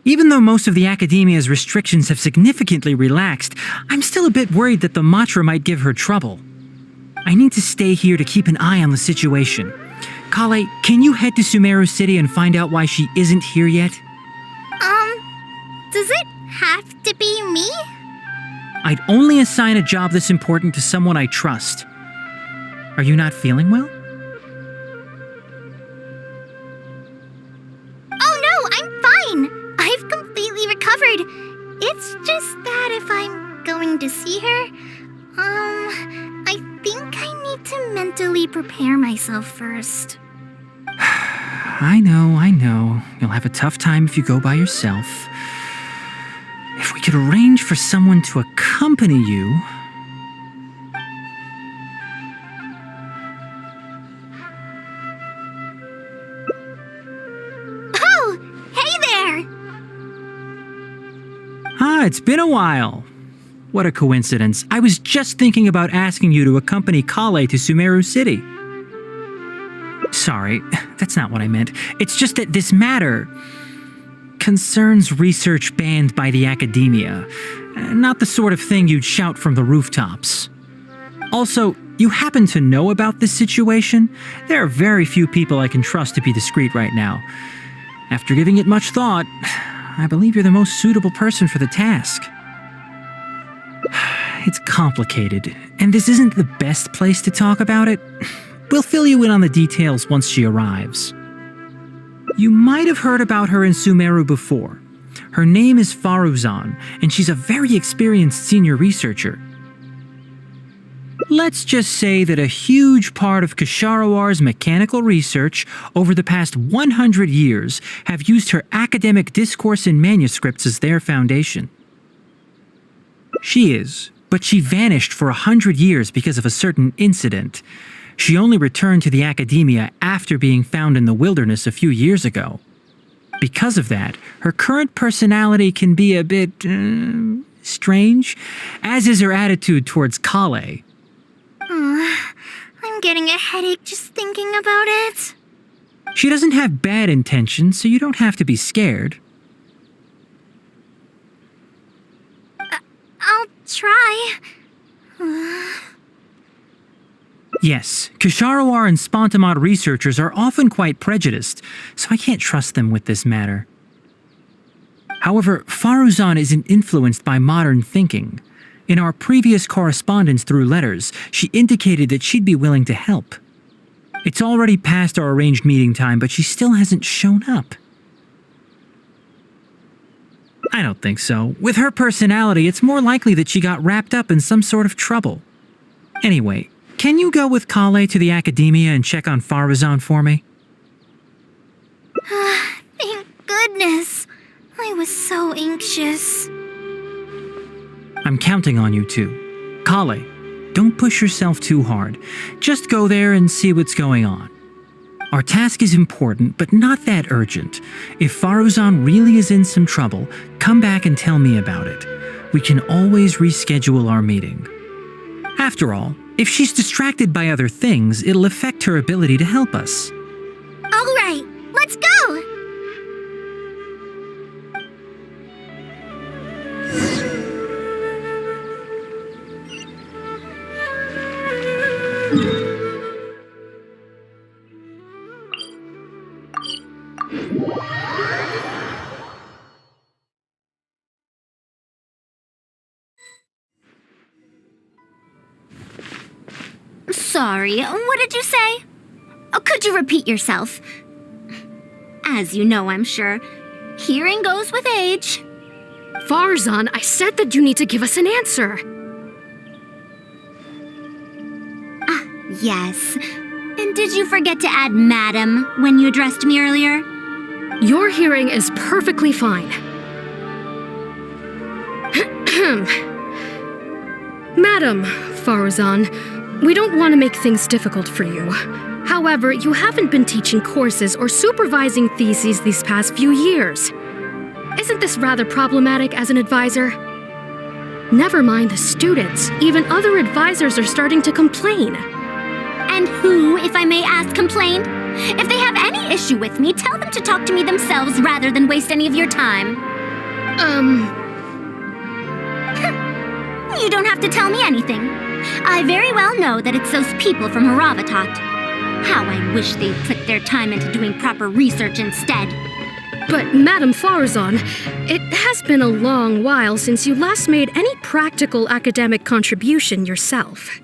Even though most of the academia's restrictions have significantly relaxed, I'm still a bit worried that the Matra might give her trouble. I need to stay here to keep an eye on the situation. Kale, can you head to Sumeru City and find out why she isn't here yet? Does it have to be me? I'd only assign a job this important to someone I trust. Are you not feeling well? Oh no, I'm fine! I've completely recovered. It's just that if I'm going to see her, I think I need to mentally prepare myself first. I know. You'll have a tough time if you go by yourself. If we could arrange for someone to accompany you... Oh, hey there! It's been a while. What a coincidence. I was just thinking about asking you to accompany Kale to Sumeru City. Sorry, that's not what I meant. It's just that this matter concerns research banned by the academia. Not the sort of thing you'd shout from the rooftops. Also, you happen to know about this situation? There are very few people I can trust to be discreet right now. After giving it much thought, I believe you're the most suitable person for the task. It's complicated, and this isn't the best place to talk about it. We'll fill you in on the details once she arrives. You might have heard about her in Sumeru before. Her name is Faruzan, and she's a very experienced senior researcher. Let's just say that a huge part of Ksharowar's mechanical research over the past 100 years have used her academic discourse and manuscripts as their foundation. She is, but she vanished for 100 years because of a certain incident. She only returned to the academia after being found in the wilderness a few years ago. Because of that, her current personality can be a bit, strange, as is her attitude towards Kale. I'm getting a headache just thinking about it. She doesn't have bad intentions, so you don't have to be scared. I'll try. Yes, Ksharawar and Spontamod researchers are often quite prejudiced, so I can't trust them with this matter. However, Faruzan isn't influenced by modern thinking. In our previous correspondence through letters, she indicated that she'd be willing to help. It's already past our arranged meeting time, but she still hasn't shown up. I don't think so. With her personality, it's more likely that she got wrapped up in some sort of trouble. Anyway, can you go with Kale to the academia and check on Faruzan for me? Thank goodness. I was so anxious. I'm counting on you too. Kale, don't push yourself too hard. Just go there and see what's going on. Our task is important, but not that urgent. If Faruzan really is in some trouble, come back and tell me about it. We can always reschedule our meeting. After all, if she's distracted by other things, it'll affect her ability to help us. All right, let's go! Sorry, what did you say? Oh, could you repeat yourself? As you know, I'm sure, hearing goes with age. Faruzan, I said that you need to give us an answer. Yes. And did you forget to add madam when you addressed me earlier? Your hearing is perfectly fine. Madam Faruzan, we don't want to make things difficult for you. However, you haven't been teaching courses or supervising theses these past few years. Isn't this rather problematic as an advisor? Never mind the students, even other advisors are starting to complain. And who, if I may ask, complained? If they have any issue with me, tell them to talk to me themselves rather than waste any of your time. You don't have to tell me anything. I very well know that it's those people from Haravatat. How I wish they'd put their time into doing proper research instead. But, Madam Faruzan, it has been a long while since you last made any practical academic contribution yourself.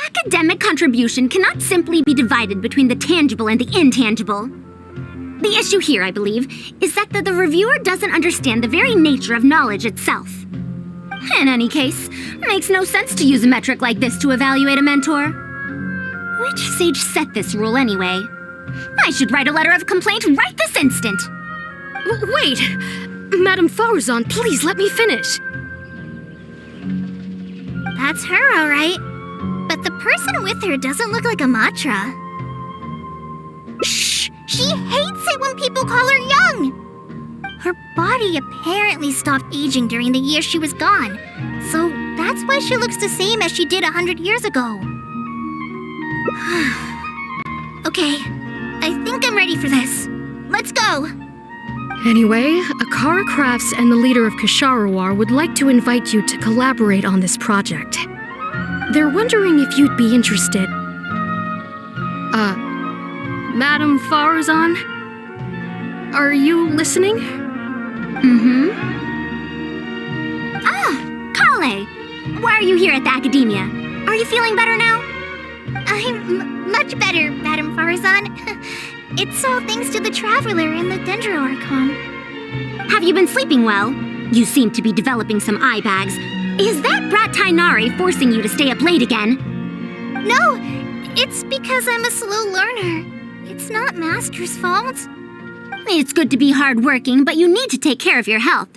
Academic contribution cannot simply be divided between the tangible and the intangible. The issue here, I believe, is that the reviewer doesn't understand the very nature of knowledge itself. In any case, it makes no sense to use a metric like this to evaluate a mentor. Which sage set this rule anyway? I should write a letter of complaint right this instant. Wait! Madam Faruzan, please let me finish. That's her, all right. But the person with her doesn't look like a Matra. Shh! She hates it when people call her young! Her body apparently stopped aging during the year she was gone. So that's why she looks the same as she did 100 years ago. Okay, I think I'm ready for this. Let's go! Anyway, Akara Crafts and the leader of Kasharawar would like to invite you to collaborate on this project. They're wondering if you'd be interested. Madam Faruzan? Are you listening? Mm-hmm. Ah, Kale! Why are you here at the Academia? Are you feeling better now? I'm much better, Madam Faruzan. It's all thanks to the Traveler and the Dendro Archon. Have you been sleeping well? You seem to be developing some eye bags. Is that brat Tainari forcing you to stay up late again? No, it's because I'm a slow learner. It's not Master's fault. It's good to be hardworking, but you need to take care of your health.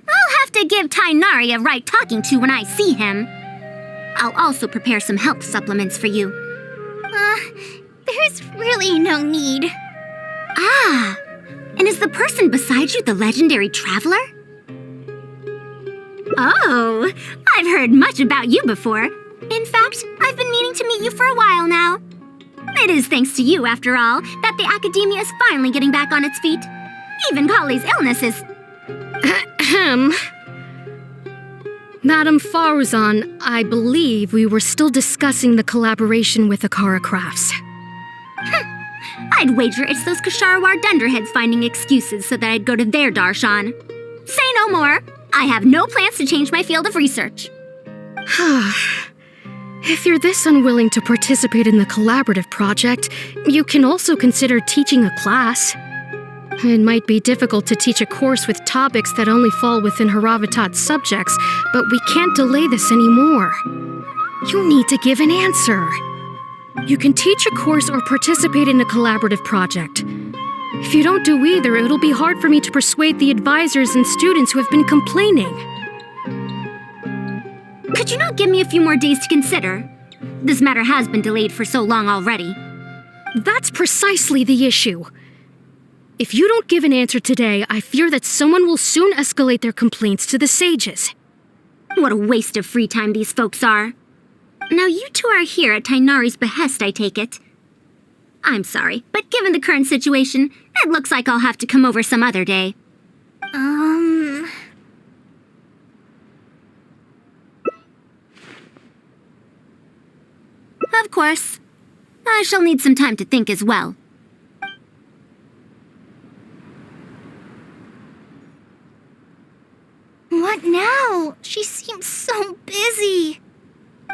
I'll have to give Tainari a right talking to when I see him. I'll also prepare some health supplements for you. There's really no need. Ah, and is the person beside you the legendary Traveler? Oh, I've heard much about you before. In fact, I've been meaning to meet you for a while now. It is thanks to you, after all, that the Academia is finally getting back on its feet. Even Kali's illness is... Ahem. Madam Faruzan, I believe we were still discussing the collaboration with Akara Crafts. I'd wager it's those Kasharawar dunderheads finding excuses so that I'd go to their darshan. Say no more. I have no plans to change my field of research. If you're this unwilling to participate in the collaborative project, you can also consider teaching a class. It might be difficult to teach a course with topics that only fall within Haravatat's subjects, but we can't delay this anymore. You need to give an answer. You can teach a course or participate in a collaborative project. If you don't do either, it'll be hard for me to persuade the advisors and students who have been complaining. Could you not give me a few more days to consider? This matter has been delayed for so long already. That's precisely the issue. If you don't give an answer today, I fear that someone will soon escalate their complaints to the sages. What a waste of free time these folks are. Now you two are here at Tainari's behest, I take it. I'm sorry, but given the current situation, it looks like I'll have to come over some other day. Of course. I shall need some time to think as well. What now? She seems so busy.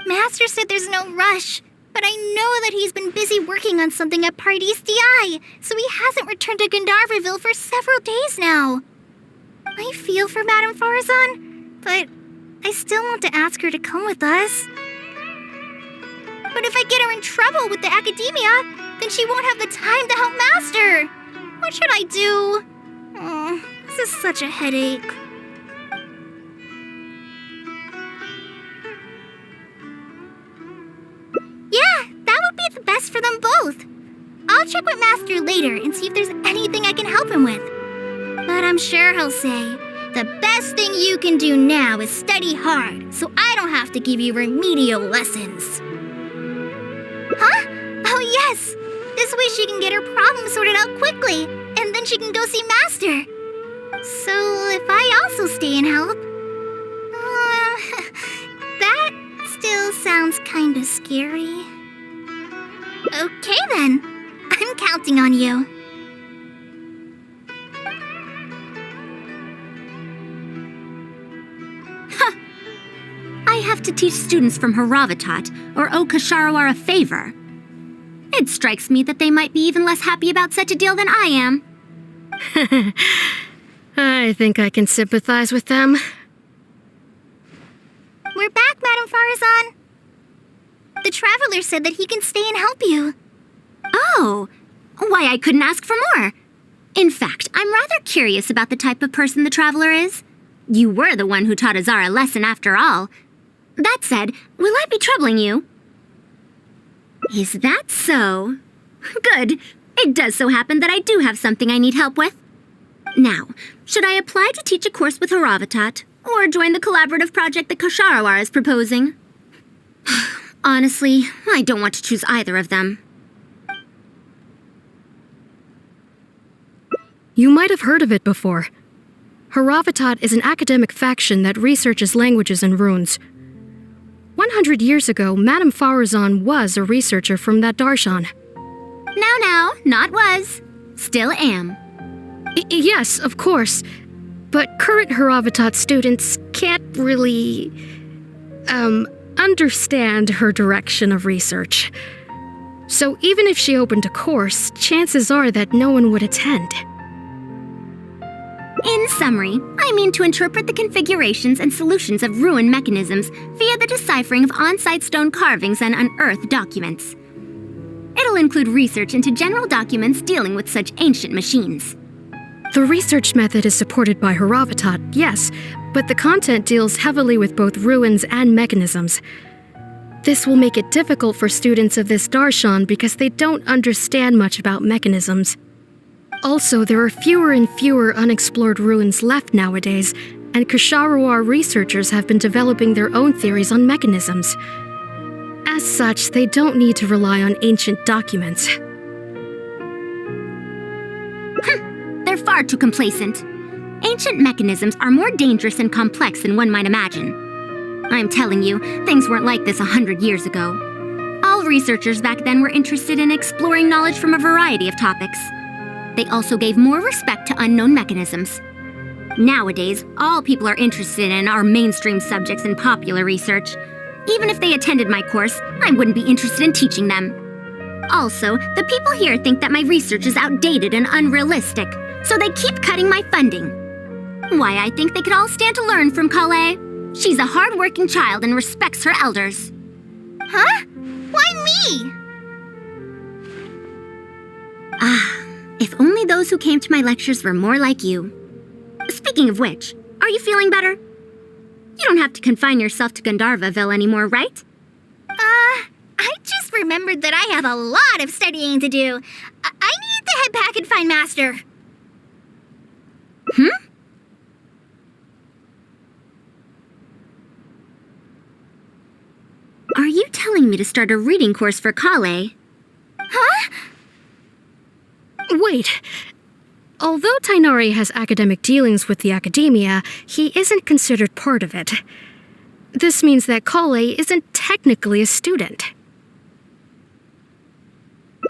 Master said there's no rush, but I know that he's been busy working on something at Paradise DI, so he hasn't returned to Gandharvaville for several days now. I feel for Madame Faruzan, but I still want to ask her to come with us. But if I get her in trouble with the Academia, then she won't have the time to help Master. What should I do? Oh, this is such a headache. Yeah, that would be the best for them both. I'll check with Master later and see if there's anything I can help him with. But I'm sure he'll say, the best thing you can do now is study hard, so I don't have to give you remedial lessons. Huh? Oh yes! This way she can get her problem sorted out quickly, and then then she can go see Master. So if I also stay and help... that still sounds kinda scary. Okay then. I'm counting on you. I have to teach students from Haravatat or owe Kasharawar a favor. It strikes me that they might be even less happy about such a deal than I am. I think I can sympathize with them. We're back, Madam Faruzan. The Traveler said that he can stay and help you. Oh, why I couldn't ask for more. In fact, I'm rather curious about the type of person the Traveler is. You were the one who taught Azara a lesson after all. That said, will I be troubling you? Is that so? Good. It does so happen that I do have something I need help with. Now, should I apply to teach a course with Haravatat, or join the collaborative project that Kasharawar is proposing? Honestly, I don't want to choose either of them. You might have heard of it before. Haravatat is an academic faction that researches languages and runes. 100 years ago, Madame Faruzan was a researcher from that darshan. Now, not was. Still am. Yes, of course. But current Haravatat students can't really... understand her direction of research. So even if she opened a course, chances are that no one would attend. In summary, I mean to interpret the configurations and solutions of ruin mechanisms via the deciphering of on-site stone carvings and unearthed documents. It'll include research into general documents dealing with such ancient machines. The research method is supported by Haravatat, yes, but the content deals heavily with both ruins and mechanisms. This will make it difficult for students of this darshan because they don't understand much about mechanisms. Also, there are fewer and fewer unexplored ruins left nowadays, and Kasharawar researchers have been developing their own theories on mechanisms. As such, they don't need to rely on ancient documents. They're far too complacent. Ancient mechanisms are more dangerous and complex than one might imagine. I'm telling you, things weren't like this 100 years ago. All researchers back then were interested in exploring knowledge from a variety of topics. They also gave more respect to unknown mechanisms. Nowadays, all people are interested in are mainstream subjects in popular research. Even if they attended my course, I wouldn't be interested in teaching them. Also, the people here think that my research is outdated and unrealistic, so they keep cutting my funding. Why, I think they could all stand to learn from Kale. She's a hard-working child and respects her elders. Huh? Why me? If only those who came to my lectures were more like you. Speaking of which, are you feeling better? You don't have to confine yourself to Gandharvaville anymore, right? I just remembered that I have a lot of studying to do. I need to head back and find Master. Are you telling me to start a reading course for Kale? Huh? Wait. Although Tainari has academic dealings with the academia, he isn't considered part of it. This means that Kale isn't technically a student.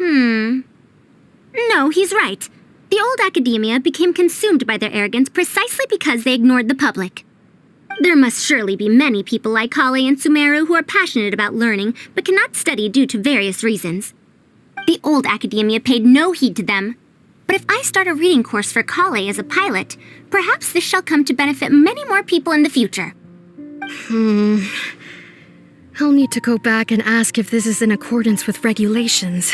No, he's right. The old academia became consumed by their arrogance precisely because they ignored the public. There must surely be many people like Kale and Sumeru who are passionate about learning but cannot study due to various reasons. The old academia paid no heed to them. But if I start a reading course for Kale as a pilot, perhaps this shall come to benefit many more people in the future. I'll need to go back and ask if this is in accordance with regulations.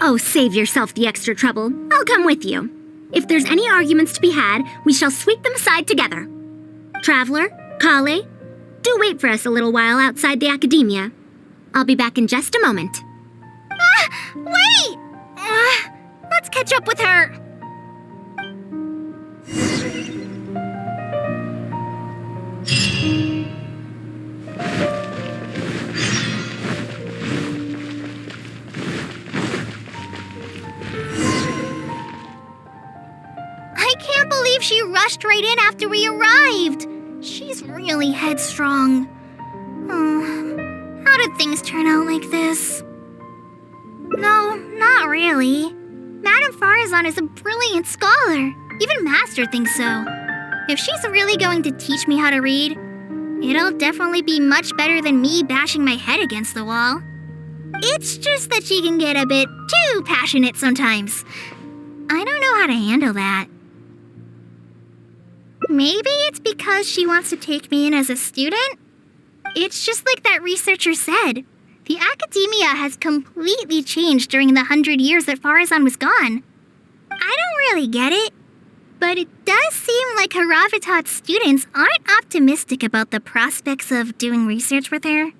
Oh, save yourself the extra trouble. I'll come with you. If there's any arguments to be had, we shall sweep them aside together. Traveler, Kale, do wait for us a little while outside the academia. I'll be back in just a moment. Wait! Let's catch up with her. I can't believe she rushed right in after we arrived. She's really headstrong. Oh, how did things turn out like this? No, not really. Madame Faruzan is a brilliant scholar. Even Master thinks so. If she's really going to teach me how to read, it'll definitely be much better than me bashing my head against the wall. It's just that she can get a bit too passionate sometimes. I don't know how to handle that. Maybe it's because she wants to take me in as a student? It's just like that researcher said. The academia has completely changed during the 100 years that Faruzan was gone. I don't really get it. But it does seem like Haravitat's students aren't optimistic about the prospects of doing research with her.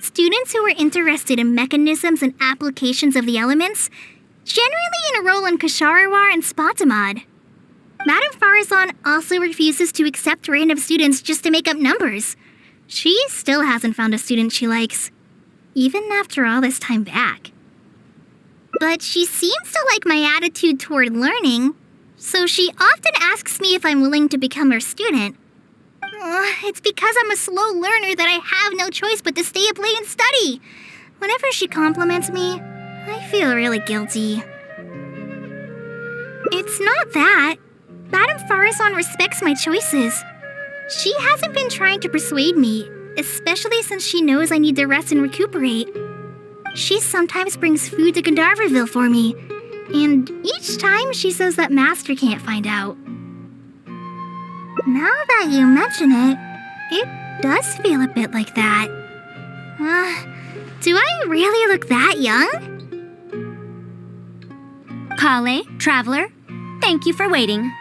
Students who are interested in mechanisms and applications of the elements generally enroll in Kasharawar and Spatamad. Madame Faruzan also refuses to accept random students just to make up numbers. She still hasn't found a student she likes, even after all this time back. But she seems to like my attitude toward learning, so she often asks me if I'm willing to become her student. It's because I'm a slow learner that I have no choice but to stay up late and study. Whenever she compliments me, I feel really guilty. It's not that. Madame Faruzan respects my choices. She hasn't been trying to persuade me, especially since she knows I need to rest and recuperate. She sometimes brings food to Gandharvaville for me, and each time she says that Master can't find out. Now that you mention it, it does feel a bit like that. Do I really look that young? Kale, Traveler, thank you for waiting.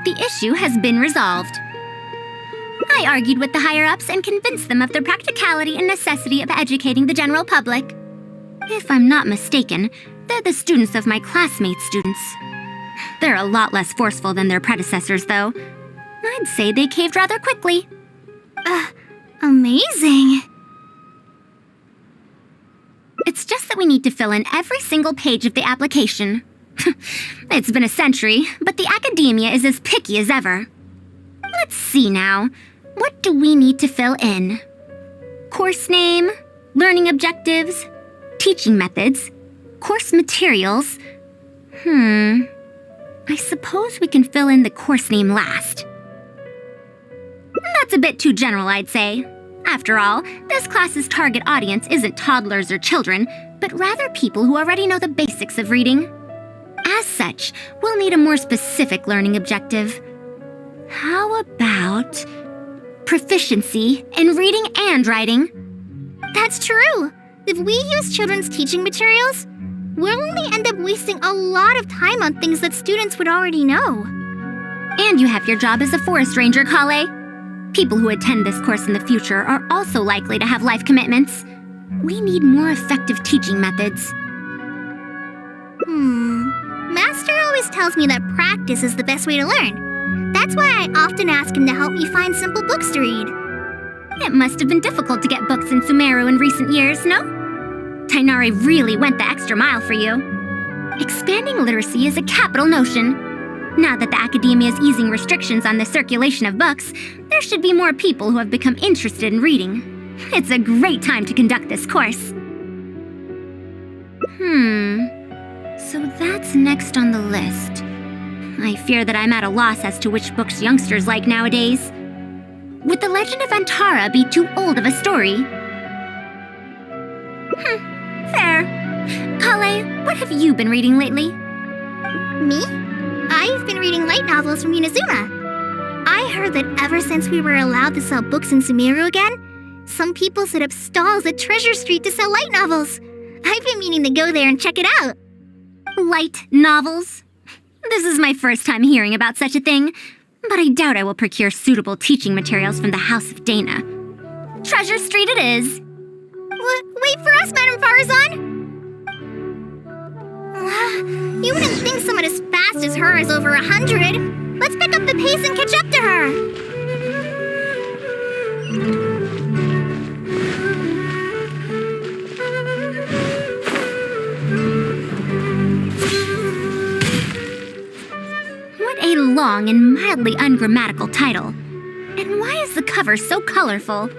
The issue has been resolved. I argued with the higher-ups and convinced them of the practicality and necessity of educating the general public. If I'm not mistaken, they're the students of my classmates' students. They're a lot less forceful than their predecessors, though. I'd say they caved rather quickly. Amazing. It's just that we need to fill in every single page of the application. It's been a century, but the academia is as picky as ever. Let's see now. What do we need to fill in? Course name, learning objectives, teaching methods, course materials. I suppose we can fill in the course name last. That's a bit too general, I'd say. After all, this class's target audience isn't toddlers or children, but rather people who already know the basics of reading. As such, we'll need a more specific learning objective. How about proficiency in reading and writing? That's true. If we use children's teaching materials, we'll only end up wasting a lot of time on things that students would already know. And you have your job as a forest ranger, Kale. People who attend this course in the future are also likely to have life commitments. We need more effective teaching methods. Master always tells me that practice is the best way to learn. That's why I often ask him to help me find simple books to read. It must have been difficult to get books in Sumeru in recent years, no? Tainari really went the extra mile for you. Expanding literacy is a capital notion. Now that the academia is easing restrictions on the circulation of books, there should be more people who have become interested in reading. It's a great time to conduct this course. So that's next on the list. I fear that I'm at a loss as to which books youngsters like nowadays. Would The Legend of Antara be too old of a story? Fair. Kale, what have you been reading lately? Me? I've been reading light novels from Inazuma. I heard that ever since we were allowed to sell books in Sumeru again, some people set up stalls at Treasure Street to sell light novels. I've been meaning to go there and check it out. Light novels? This is my first time hearing about such a thing, but I doubt I will procure suitable teaching materials from the House of Dana. Treasure Street it is. Wait for us, Madame Faruzan! You wouldn't think someone as fast as her is over 100. Let's pick up the pace and catch up to her. What a long and mildly ungrammatical title? And why is the cover so colorful?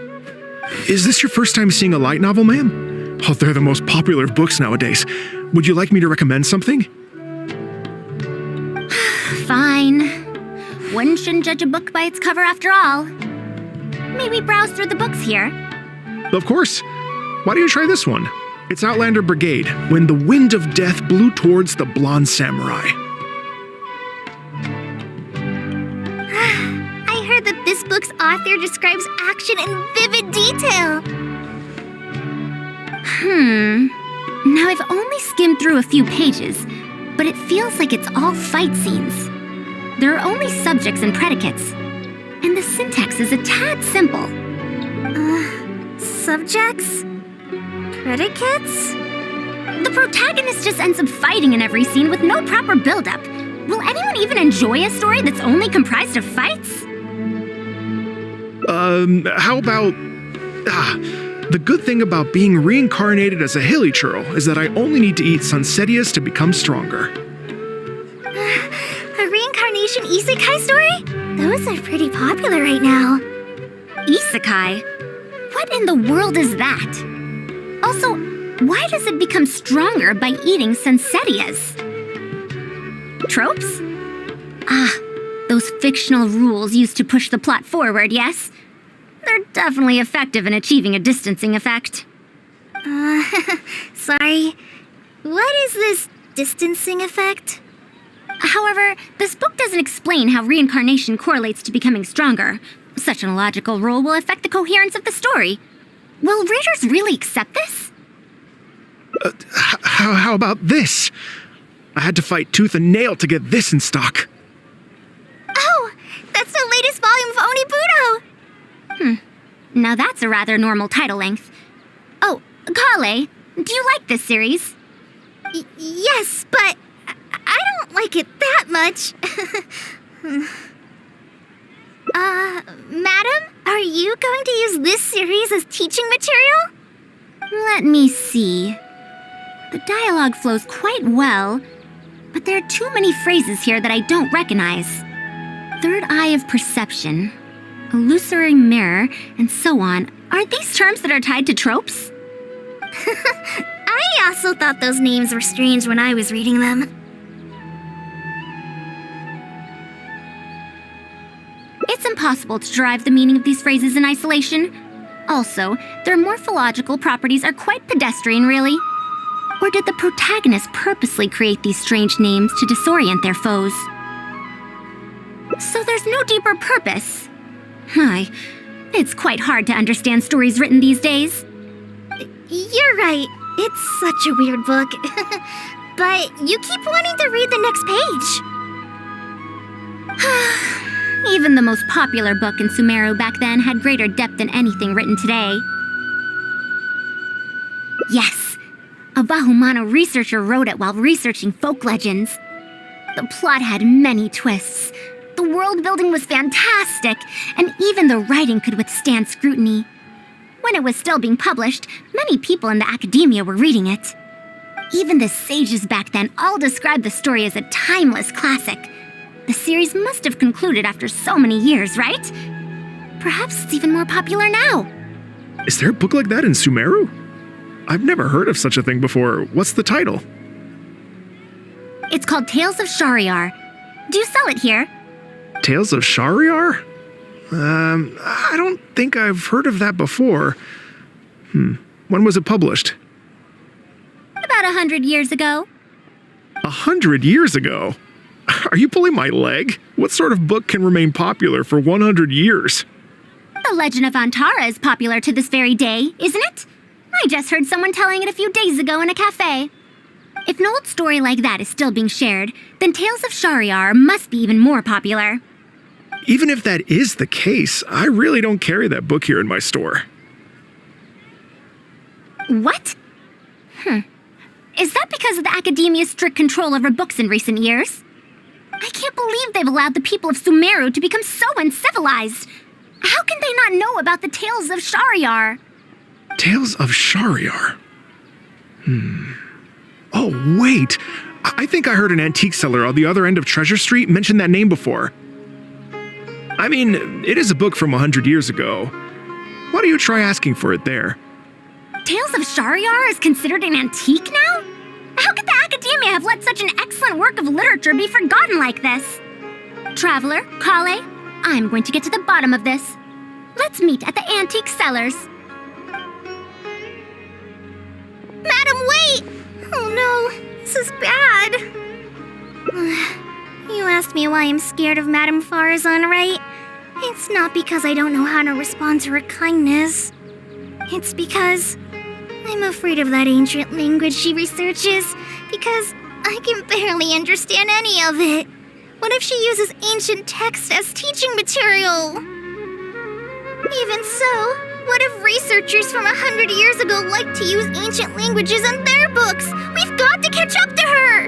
Is this your first time seeing a light novel, ma'am? Oh, they're the most popular of books nowadays. Would you like me to recommend something? Fine. One shouldn't judge a book by its cover after all. Maybe browse through the books here. Of course. Why don't you try this one? It's Outlander Brigade, When the Wind of Death Blew Towards the Blonde Samurai. I heard that this book's author describes action in vivid detail. Now I've only skimmed through a few pages, but it feels like it's all fight scenes. There are only subjects and predicates, and the syntax is a tad simple. Subjects? Predicates? The protagonist just ends up fighting in every scene with no proper build-up. Will anyone even enjoy a story that's only comprised of fights? How about... the good thing about being reincarnated as a hilly churl is that I only need to eat sunsetias to become stronger. A reincarnation isekai story? Those are pretty popular right now. Isekai? What in the world is that? Also, why does it become stronger by eating sunsetias? Tropes? Those fictional rules used to push the plot forward, yes? They're definitely effective in achieving a distancing effect. Sorry. What is this distancing effect? However, this book doesn't explain how reincarnation correlates to becoming stronger. Such an illogical rule will affect the coherence of the story. Will readers really accept this? How about this? I had to fight tooth and nail to get this in stock. Oh, that's the latest volume of Onibudo! Now that's a rather normal title length. Oh, Kale, do you like this series? Yes, but I don't like it that much. Madam, are you going to use this series as teaching material? Let me see. The dialogue flows quite well, but there are too many phrases here that I don't recognize. Third eye of perception, illusory mirror, and so on. Aren't these terms that are tied to tropes? I also thought those names were strange when I was reading them. It's impossible to derive the meaning of these phrases in isolation. Also, their morphological properties are quite pedestrian, really. Or did the protagonist purposely create these strange names to disorient their foes? So there's no deeper purpose. It's quite hard to understand stories written these days. You're right. It's such a weird book. But you keep wanting to read the next page. Even the most popular book in Sumeru back then had greater depth than anything written today. Yes, a Bahumano researcher wrote it while researching folk legends. The plot had many twists. The world building was fantastic, and even the writing could withstand scrutiny. When it was still being published, many people in the academia were reading it. Even the sages back then all described the story as a timeless classic. The series must have concluded after so many years, right? Perhaps it's even more popular now. Is there a book like that in Sumeru? I've never heard of such a thing before. What's the title? It's called Tales of Shariar. Do you sell it here? Tales of Shariar? I don't think I've heard of that before. When was it published? About 100 years ago. 100 years ago? Are you pulling my leg? What sort of book can remain popular for 100 years? The Legend of Antara is popular to this very day, isn't it? I just heard someone telling it a few days ago in a cafe. If an old story like that is still being shared, then Tales of Shariar must be even more popular. Even if that is the case, I really don't carry that book here in my store. What? Is that because of the academia's strict control over books in recent years? I can't believe they've allowed the people of Sumeru to become so uncivilized. How can they not know about the Tales of Shariar? Tales of Shariar? Oh, wait! I think I heard an antique seller on the other end of Treasure Street mention that name before. I mean, it is a book from 100 years ago. Why don't you try asking for it there? Tales of Shariar is considered an antique now? How could the Academia have let such an excellent work of literature be forgotten like this? Traveler, Kale, I'm going to get to the bottom of this. Let's meet at the antique sellers. Madam, wait! Oh no, this is bad. You asked me why I'm scared of Madame Faruzan, right? It's not because I don't know how to respond to her kindness. It's because I'm afraid of that ancient language she researches, because I can barely understand any of it. What if she uses ancient texts as teaching material? Even so, what if researchers from 100 years ago like to use ancient languages in their books? We've got to catch up to her!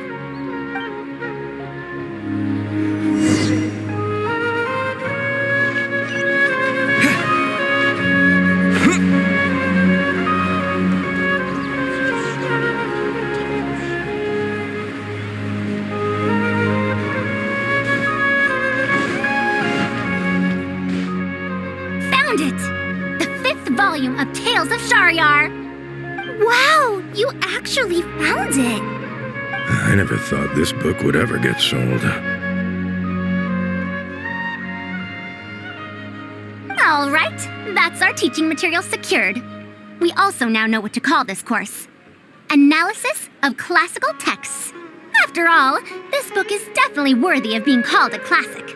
Found it! The 5th volume of Tales of Shariar. Wow, you actually found it! I never thought this book would ever get sold. All right, that's our teaching material secured. We also now know what to call this course. Analysis of Classical Texts. After all, this book is definitely worthy of being called a classic.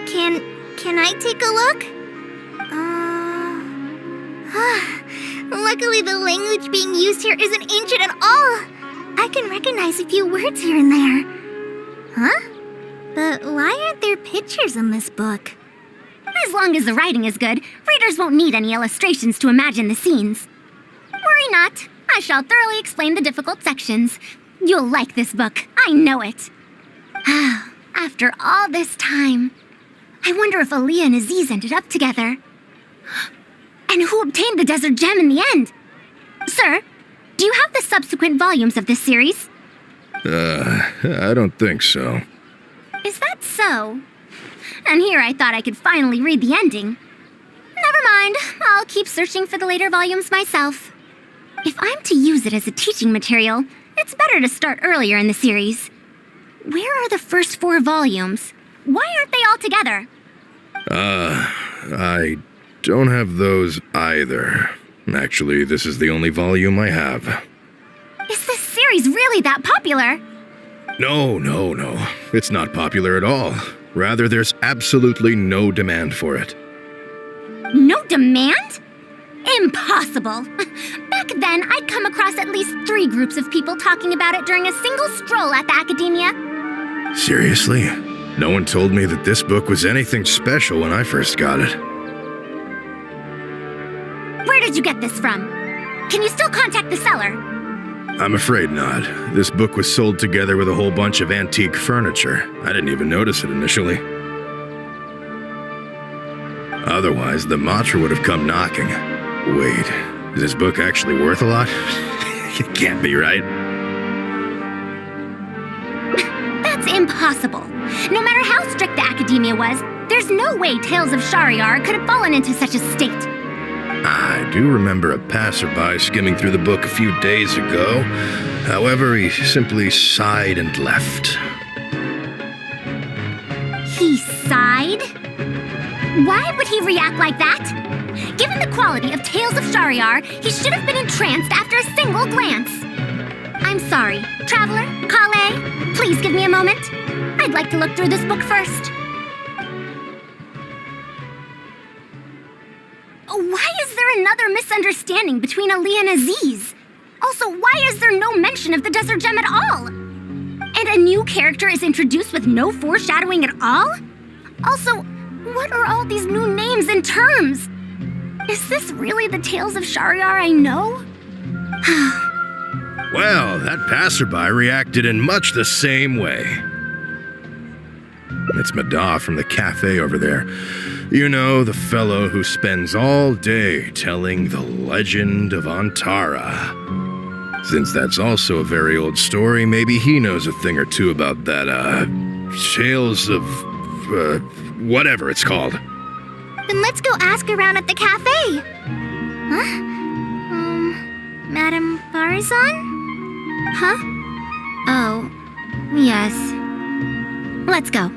Can I take a look? Luckily the language being used here isn't ancient at all. I can recognize a few words here and there. Huh? But why aren't there pictures in this book? As long as the writing is good, readers won't need any illustrations to imagine the scenes. Worry not, I shall thoroughly explain the difficult sections. You'll like this book, I know it. After all this time, I wonder if Aaliyah and Aziz ended up together. And who obtained the desert gem in the end? Sir, do you have the subsequent volumes of this series? I don't think so. Is that so? And here I thought I could finally read the ending. Never mind, I'll keep searching for the later volumes myself. If I'm to use it as a teaching material, it's better to start earlier in the series. Where are the first 4 volumes? Why aren't they all together? I don't have those either. Actually, this is the only volume I have. Is this series really that popular? No. It's not popular at all. Rather, there's absolutely no demand for it. No demand? Impossible! Back then, I'd come across at least 3 groups of people talking about it during a single stroll at the Academia. Seriously? No one told me that this book was anything special when I first got it. Where did you get this from? Can you still contact the seller? I'm afraid not. This book was sold together with a whole bunch of antique furniture. I didn't even notice it initially. Otherwise, the Matra would have come knocking. Wait, is this book actually worth a lot? It can't be, right? That's impossible. No matter how strict the Academia was, there's no way Tales of Shariar could have fallen into such a state. I do remember a passerby skimming through the book a few days ago. However, he simply sighed and left. He sighed? Why would he react like that? Given the quality of Tales of Shariar, he should have been entranced after a single glance. I'm sorry. Traveler, Kale, please give me a moment. I'd like to look through this book first. Why is there another misunderstanding between Aaliyah and Aziz? Also, why is there no mention of the desert gem at all? And a new character is introduced with no foreshadowing at all? Also, what are all these new names and terms? Is this really the Tales of Shariar I know? Well, that passerby reacted in much the same way. It's Mada from the cafe over there. You know, the fellow who spends all day telling the legend of Antara. Since that's also a very old story, maybe he knows a thing or two about that, tales of, whatever it's called. Then let's go ask around at the cafe. Huh? Madame Faruzan? Huh? Oh, yes. Let's go.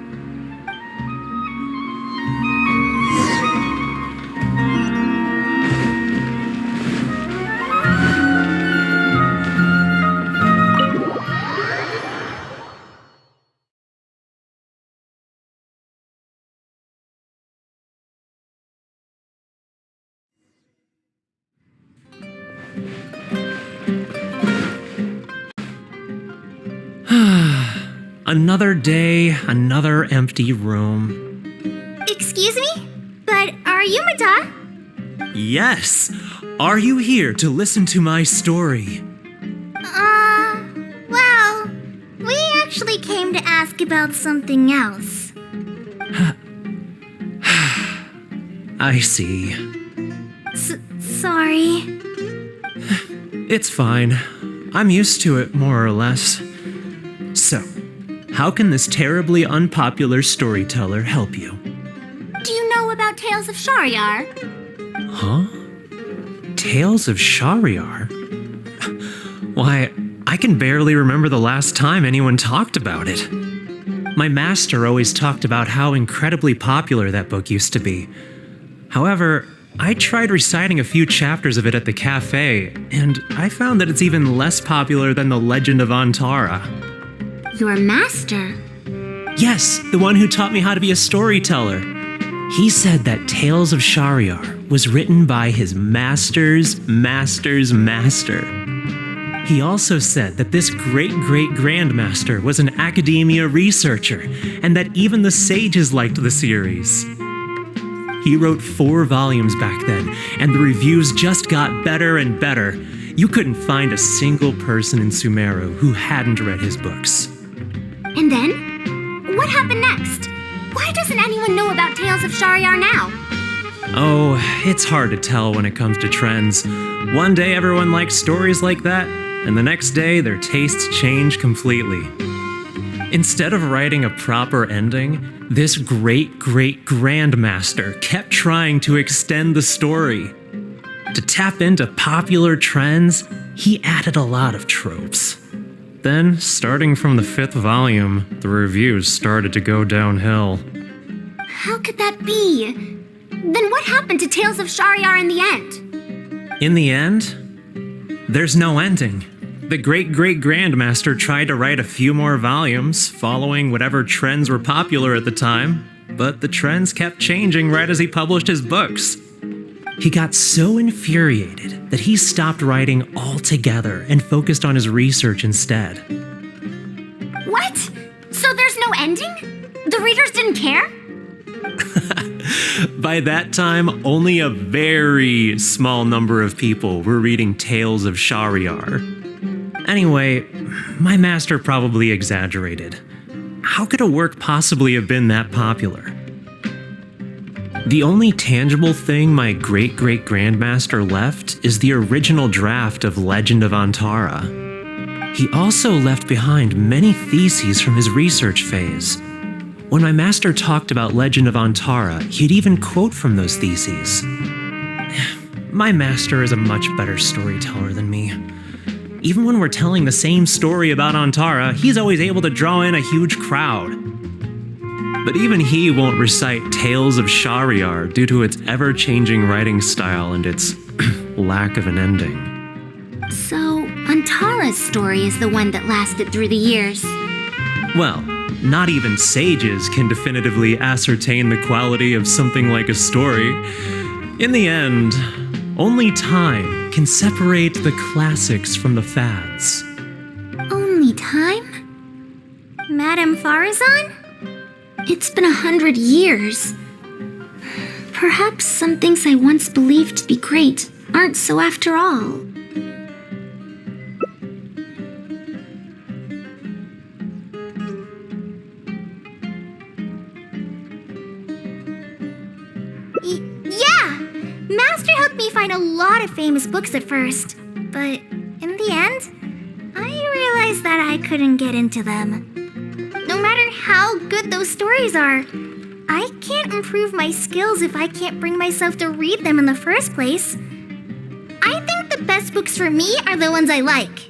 Another day, another empty room. Excuse me? But are you Mada? Yes! Are you here to listen to my story? Well, we actually came to ask about something else. I see. Sorry. It's fine. I'm used to it, more or less. So, how can this terribly unpopular storyteller help you? Do you know about Tales of Shahryar? Huh? Tales of Shahryar? Why, I can barely remember the last time anyone talked about it. My master always talked about how incredibly popular that book used to be. However, I tried reciting a few chapters of it at the cafe, and I found that it's even less popular than the Legend of Antara. Your master? Yes, the one who taught me how to be a storyteller. He said that Tales of Shahryar was written by his master's master's master. He also said that this great-great-grandmaster was an academia researcher, and that even the sages liked the series. He wrote 4 volumes back then, and the reviews just got better and better. You couldn't find a single person in Sumeru who hadn't read his books. And then? What happened next? Why doesn't anyone know about Tales of Shahryar now? Oh, it's hard to tell when it comes to trends. One day everyone likes stories like that, and the next day their tastes change completely. Instead of writing a proper ending, this great-great-grandmaster kept trying to extend the story. To tap into popular trends, he added a lot of tropes. Then, starting from the 5th volume, the reviews started to go downhill. How could that be? Then what happened to Tales of Shahryar in the end? In the end, there's no ending. The great-great-grandmaster tried to write a few more volumes, following whatever trends were popular at the time, but the trends kept changing right as he published his books. He got so infuriated that he stopped writing altogether and focused on his research instead. What? So there's no ending? The readers didn't care? By that time, only a very small number of people were reading Tales of Shahryar. Anyway, my master probably exaggerated. How could a work possibly have been that popular? The only tangible thing my great-great-grandmaster left is the original draft of Legend of Antara. He also left behind many theses from his research phase. When my master talked about Legend of Antara, he'd even quote from those theses. My master is a much better storyteller than me. Even when we're telling the same story about Antara, he's always able to draw in a huge crowd. But even he won't recite Tales of Shahryar due to its ever-changing writing style and its lack of an ending. So, Antara's story is the one that lasted through the years. Well, not even sages can definitively ascertain the quality of something like a story. In the end, only time can separate the classics from the fads. Only time? Madame Faruzan? It's been 100 years. Perhaps some things I once believed to be great aren't so after all. Yeah! Master helped me find a lot of famous books at first, but in the end, is that I couldn't get into them. No matter how good those stories are, I can't improve my skills if I can't bring myself to read them in the first place. I think the best books for me are the ones I like.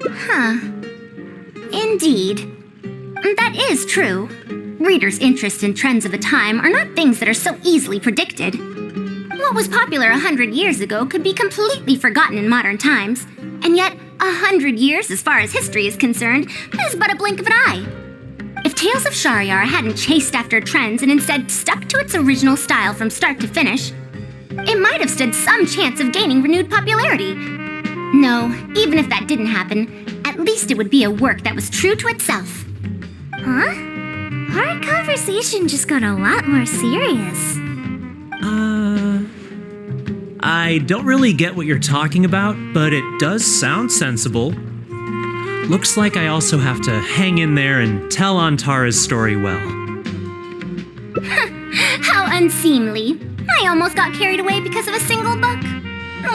Huh. Indeed. That is true. Readers' interests and trends of a time are not things that are so easily predicted. What was popular 100 years ago could be completely forgotten in modern times, and yet 100 years, as far as history is concerned, is but a blink of an eye. If Tales of Shahryar hadn't chased after trends and instead stuck to its original style from start to finish, it might have stood some chance of gaining renewed popularity. No, even if that didn't happen, at least it would be a work that was true to itself. Huh? Our conversation just got a lot more serious. I don't really get what you're talking about, but it does sound sensible. Looks like I also have to hang in there and tell Antara's story well. How unseemly. I almost got carried away because of a single book.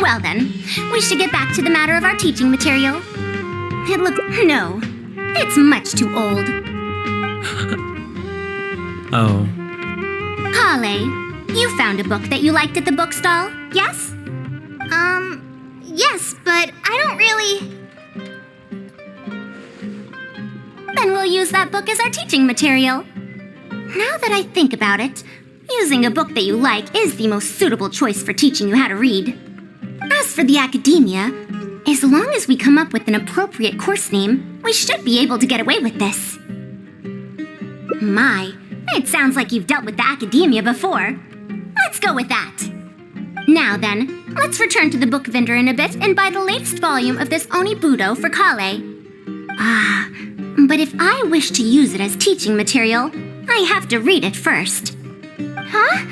Well then, we should get back to the matter of our teaching material. No, it's much too old. Oh. Kale, you found a book that you liked at the bookstall, yes? Yes, but I don't really... Then we'll use that book as our teaching material. Now that I think about it, using a book that you like is the most suitable choice for teaching you how to read. As for the academia, as long as we come up with an appropriate course name, we should be able to get away with this. My, it sounds like you've dealt with the academia before. Let's go with that. Now then, let's return to the book vendor in a bit and buy the latest volume of this Onibudo for Kale. But if I wish to use it as teaching material, I have to read it first. Huh?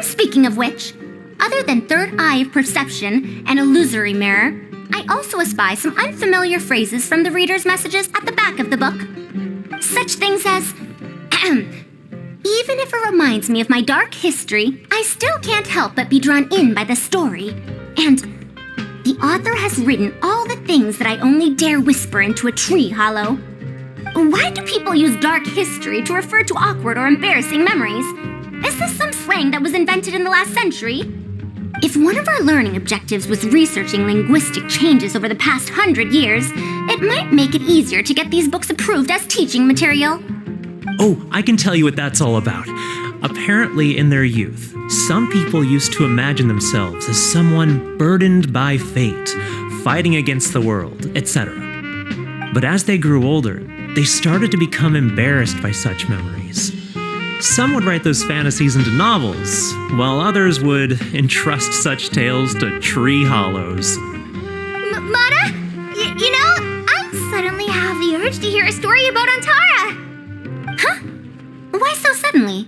Speaking of which, other than third eye of perception and illusory mirror, I also espy some unfamiliar phrases from the reader's messages at the back of the book. Such things as, even if it reminds me of my dark history, I still can't help but be drawn in by the story. And the author has written all the things that I only dare whisper into a tree hollow. Why do people use dark history to refer to awkward or embarrassing memories? Is this some slang that was invented in the last century? If one of our learning objectives was researching linguistic changes over the past 100 years, it might make it easier to get these books approved as teaching material. Oh, I can tell you what that's all about. Apparently, in their youth, some people used to imagine themselves as someone burdened by fate, fighting against the world, etc. But as they grew older, they started to become embarrassed by such memories. Some would write those fantasies into novels, while others would entrust such tales to tree hollows. Mara? You know, I suddenly have the urge to hear a story about Antara. Huh? Why so suddenly?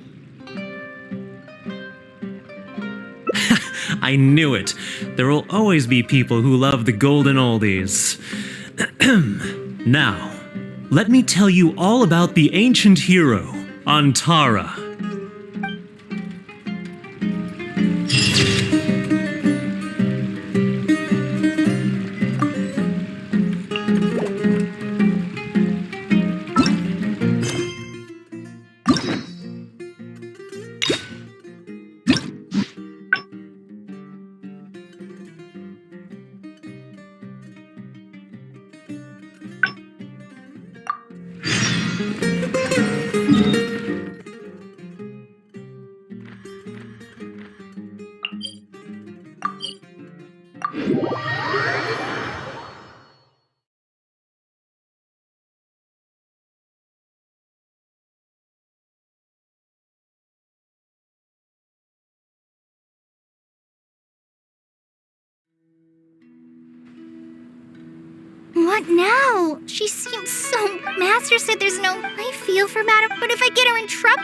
I knew it. There will always be people who love the golden oldies. Now, let me tell you all about the ancient hero, Antara. What now? She seems so... Master said there's no... I feel for Madam, but if I get her in trouble...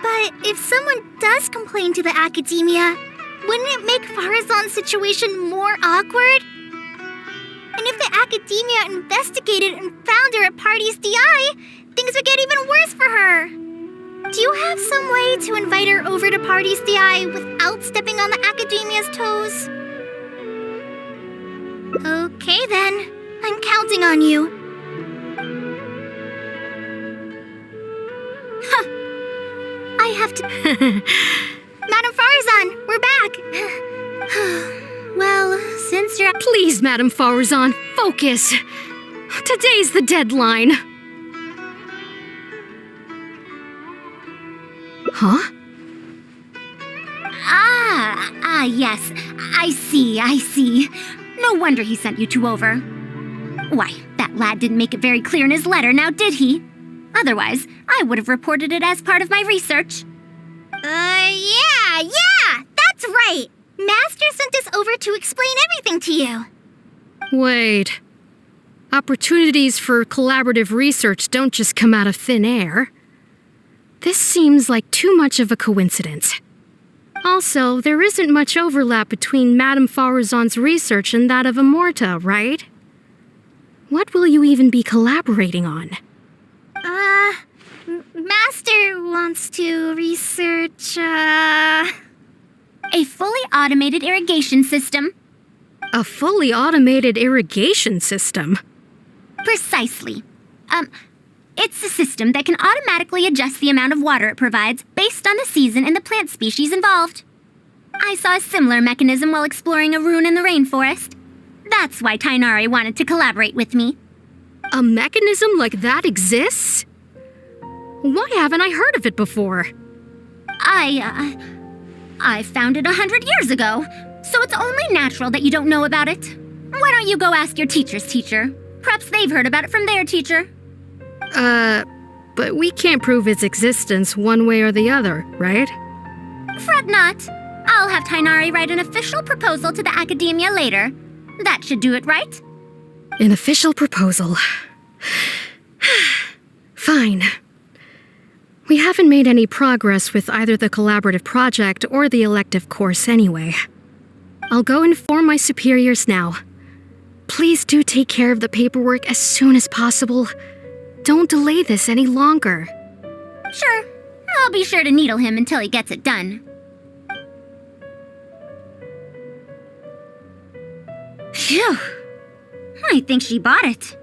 But if someone does complain to the academia, wouldn't it make Faruzan's situation more awkward? And if the academia investigated and found her at Party's DI, things would get even worse for her. Do you have some way to invite her over to Party's DI without stepping on the academia's toes? Okay then. I'm counting on you. I have to... Madam Faruzan, we're back. Well, since you're... Please, Madam Faruzan, focus. Today's the deadline. Huh? Yes. I see. No wonder he sent you two over. Why, that lad didn't make it very clear in his letter, now did he? Otherwise, I would have reported it as part of my research. Yeah, that's right. Master sent us over to explain everything to you. Wait. Opportunities for collaborative research don't just come out of thin air. This seems like too much of a coincidence. Also, there isn't much overlap between Madame Faruzan's research and that of Amorta, right? What will you even be collaborating on? Master wants to research, A fully automated irrigation system. A fully automated irrigation system? Precisely. It's a system that can automatically adjust the amount of water it provides based on the season and the plant species involved. I saw a similar mechanism while exploring a rune in the rainforest. That's why Tainari wanted to collaborate with me. A mechanism like that exists? Why haven't I heard of it before? I found it 100 years ago, so it's only natural that you don't know about it. Why don't you go ask your teacher's teacher? Perhaps they've heard about it from their teacher. But we can't prove its existence one way or the other, right? Fret not. I'll have Tainari write an official proposal to the academia later. That should do it, right? An official proposal. Fine. We haven't made any progress with either the collaborative project or the elective course anyway. I'll go inform my superiors now. Please do take care of the paperwork as soon as possible. Don't delay this any longer. Sure. I'll be sure to needle him until he gets it done. Phew. I think she bought it.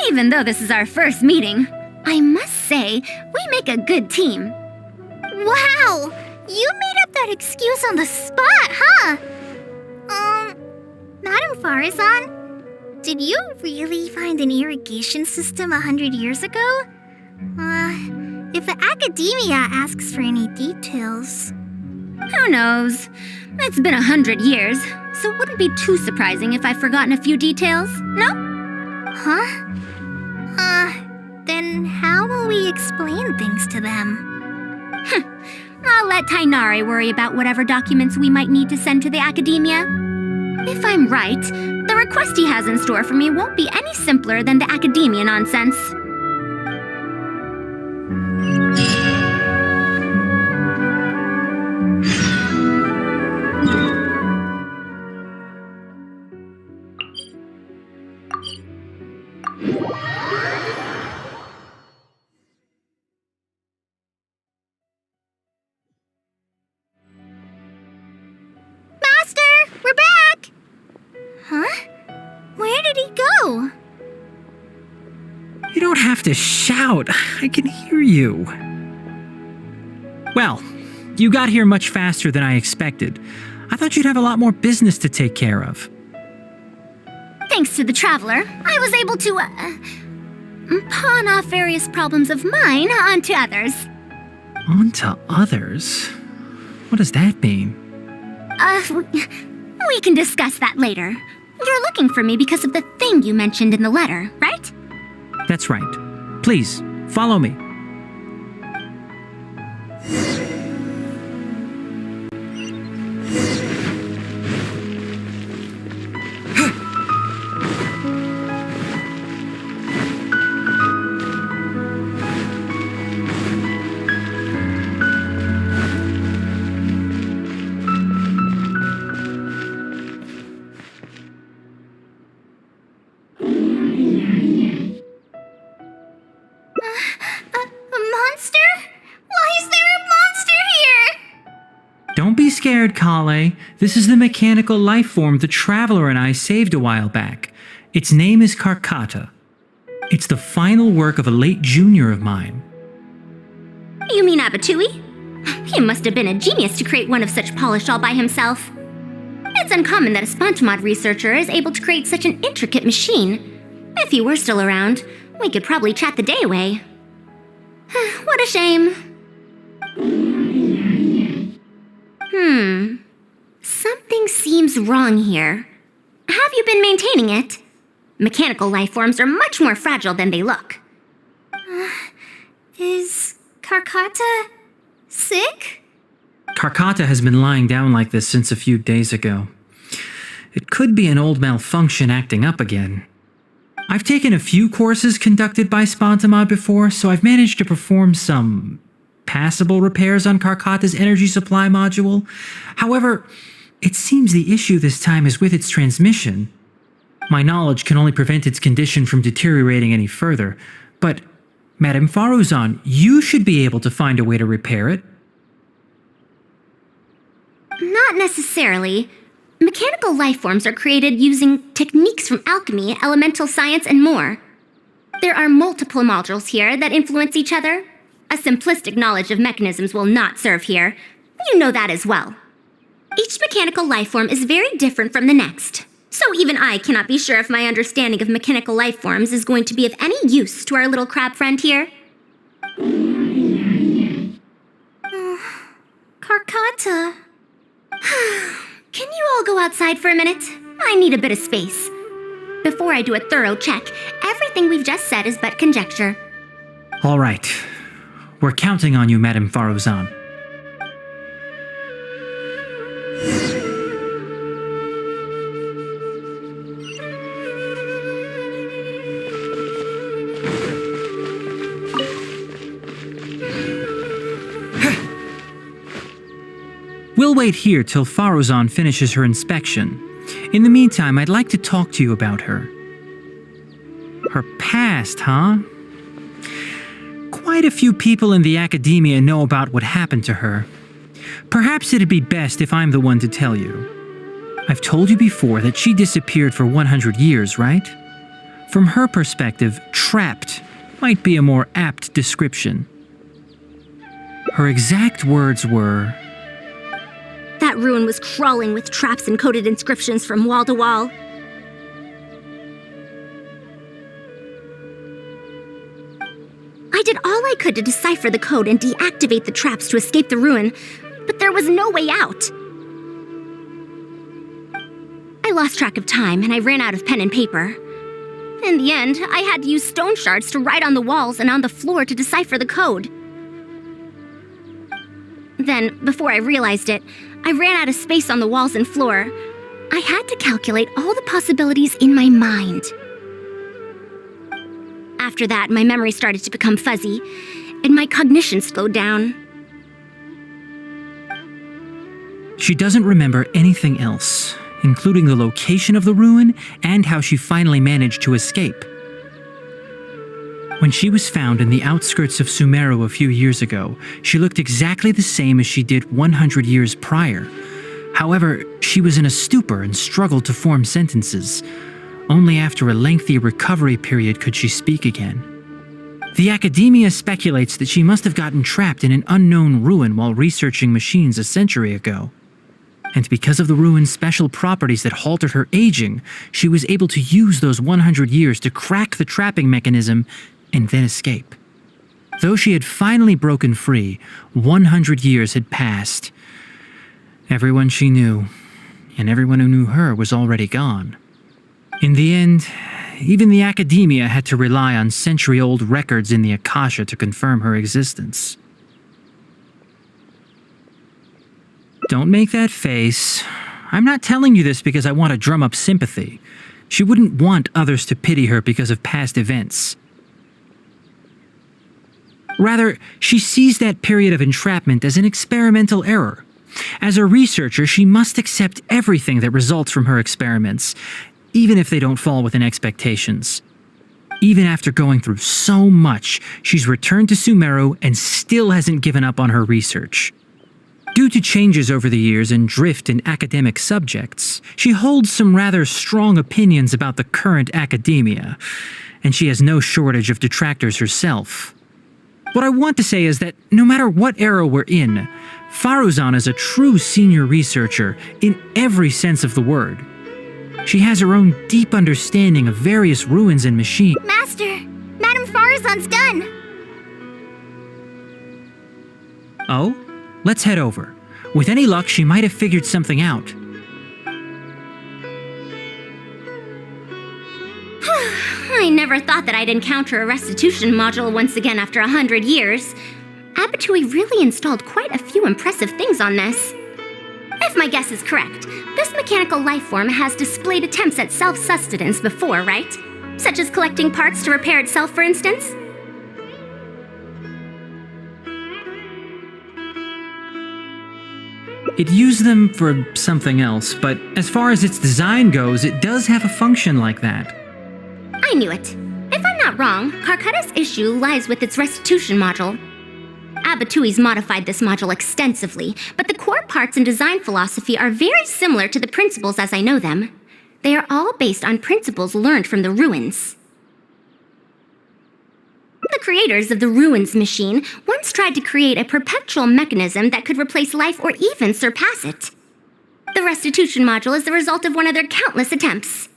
Even though this is our first meeting, I must say, we make a good team. Wow! You made up that excuse on the spot, huh? Madam Faruzan, did you really find an irrigation system 100 years ago? If the academia asks for any details... Who knows? It's been 100 years, so it wouldn't be too surprising if I've forgotten a few details, no? Huh? Then how will we explain things to them? I'll let Tainari worry about whatever documents we might need to send to the academia. If I'm right, the request he has in store for me won't be any simpler than the academia nonsense. We're back! Huh? Where did he go? You don't have to shout. I can hear you. Well, you got here much faster than I expected. I thought you'd have a lot more business to take care of. Thanks to the Traveler, I was able to, pawn off various problems of mine onto others. Onto others? What does that mean? We can discuss that later. You're looking for me because of the thing you mentioned in the letter, right? That's right. Please, follow me. scared, Kale. This is the mechanical life form the Traveler and I saved a while back. Its name is Karkata. It's the final work of a late junior of mine. You mean Abatui? He must have been a genius to create one of such polish all by himself. It's uncommon that a Spontamod researcher is able to create such an intricate machine. If he were still around, we could probably chat the day away. What a shame. Something seems wrong here. Have you been maintaining it? Mechanical life forms are much more fragile than they look. Is Karkata sick? Karkata has been lying down like this since a few days ago. It could be an old malfunction acting up again. I've taken a few courses conducted by Spontamod before, so I've managed to perform some passable repairs on Karkata's energy supply module. However, it seems the issue this time is with its transmission. My knowledge can only prevent its condition from deteriorating any further, but Madame Faruzan, you should be able to find a way to repair it. Not necessarily. Mechanical life forms are created using techniques from alchemy, elemental science, and more. There are multiple modules here that influence each other. A simplistic knowledge of mechanisms will not serve here. You know that as well. Each mechanical life form is very different from the next. So even I cannot be sure if my understanding of mechanical life forms is going to be of any use to our little crab friend here. Karkata. Can you all go outside for a minute? I need a bit of space. Before I do a thorough check, everything we've just said is but conjecture. All right. We're counting on you, Madame Faruzan. We'll wait here till Faruzan finishes her inspection. In the meantime, I'd like to talk to you about her. Her past, huh? Quite a few people in the academia know about what happened to her. Perhaps it'd be best if I'm the one to tell you. I've told you before that she disappeared for 100 years, right? From her perspective, trapped might be a more apt description. Her exact words were, That ruin was crawling with traps and coded inscriptions from wall to wall. I did all I could to decipher the code and deactivate the traps to escape the ruin, but there was no way out. I lost track of time and I ran out of pen and paper. In the end, I had to use stone shards to write on the walls and on the floor to decipher the code. Then, before I realized it, I ran out of space on the walls and floor. I had to calculate all the possibilities in my mind. After that, my memory started to become fuzzy, and my cognition slowed down. she doesn't remember anything else, including the location of the ruin and how she finally managed to escape. When she was found in the outskirts of Sumeru a few years ago, she looked exactly the same as she did 100 years prior. However, she was in a stupor and struggled to form sentences. Only after a lengthy recovery period could she speak again. The academia speculates that she must have gotten trapped in an unknown ruin while researching machines a century ago. And because of the ruin's special properties that halted her aging, she was able to use those 100 years to crack the trapping mechanism and then escape. Though she had finally broken free, 100 years had passed. Everyone she knew, and everyone who knew her, was already gone. In the end, even the academia had to rely on century-old records in the Akasha to confirm her existence. Don't make that face. I'm not telling you this because I want to drum up sympathy. She wouldn't want others to pity her because of past events. Rather, she sees that period of entrapment as an experimental error. As a researcher, she must accept everything that results from her experiments, even if they don't fall within expectations. Even after going through so much, she's returned to Sumeru and still hasn't given up on her research. Due to changes over the years and drift in academic subjects, she holds some rather strong opinions about the current academia, and she has no shortage of detractors herself. What I want to say is that no matter what era we're in, Faruzan is a true senior researcher in every sense of the word. She has her own deep understanding of various ruins and machines. Master, Madame Faruzan's done. Oh? Let's head over. With any luck, she might have figured something out. I never thought that I'd encounter a restitution module once again after 100 years. Abatui really installed quite a few impressive things on this. If my guess is correct, this mechanical life form has displayed attempts at self-sustenance before, right? Such as collecting parts to repair itself, for instance? It used them for something else, but as far as its design goes, it does have a function like that. I knew it. If I'm not wrong, Karkata's issue lies with its restitution module. Abatui's modified this module extensively, but the core parts and design philosophy are very similar to the principles as I know them. They are all based on principles learned from the ruins. The creators of the Ruins machine once tried to create a perpetual mechanism that could replace life or even surpass it. The restitution module is the result of one of their countless attempts.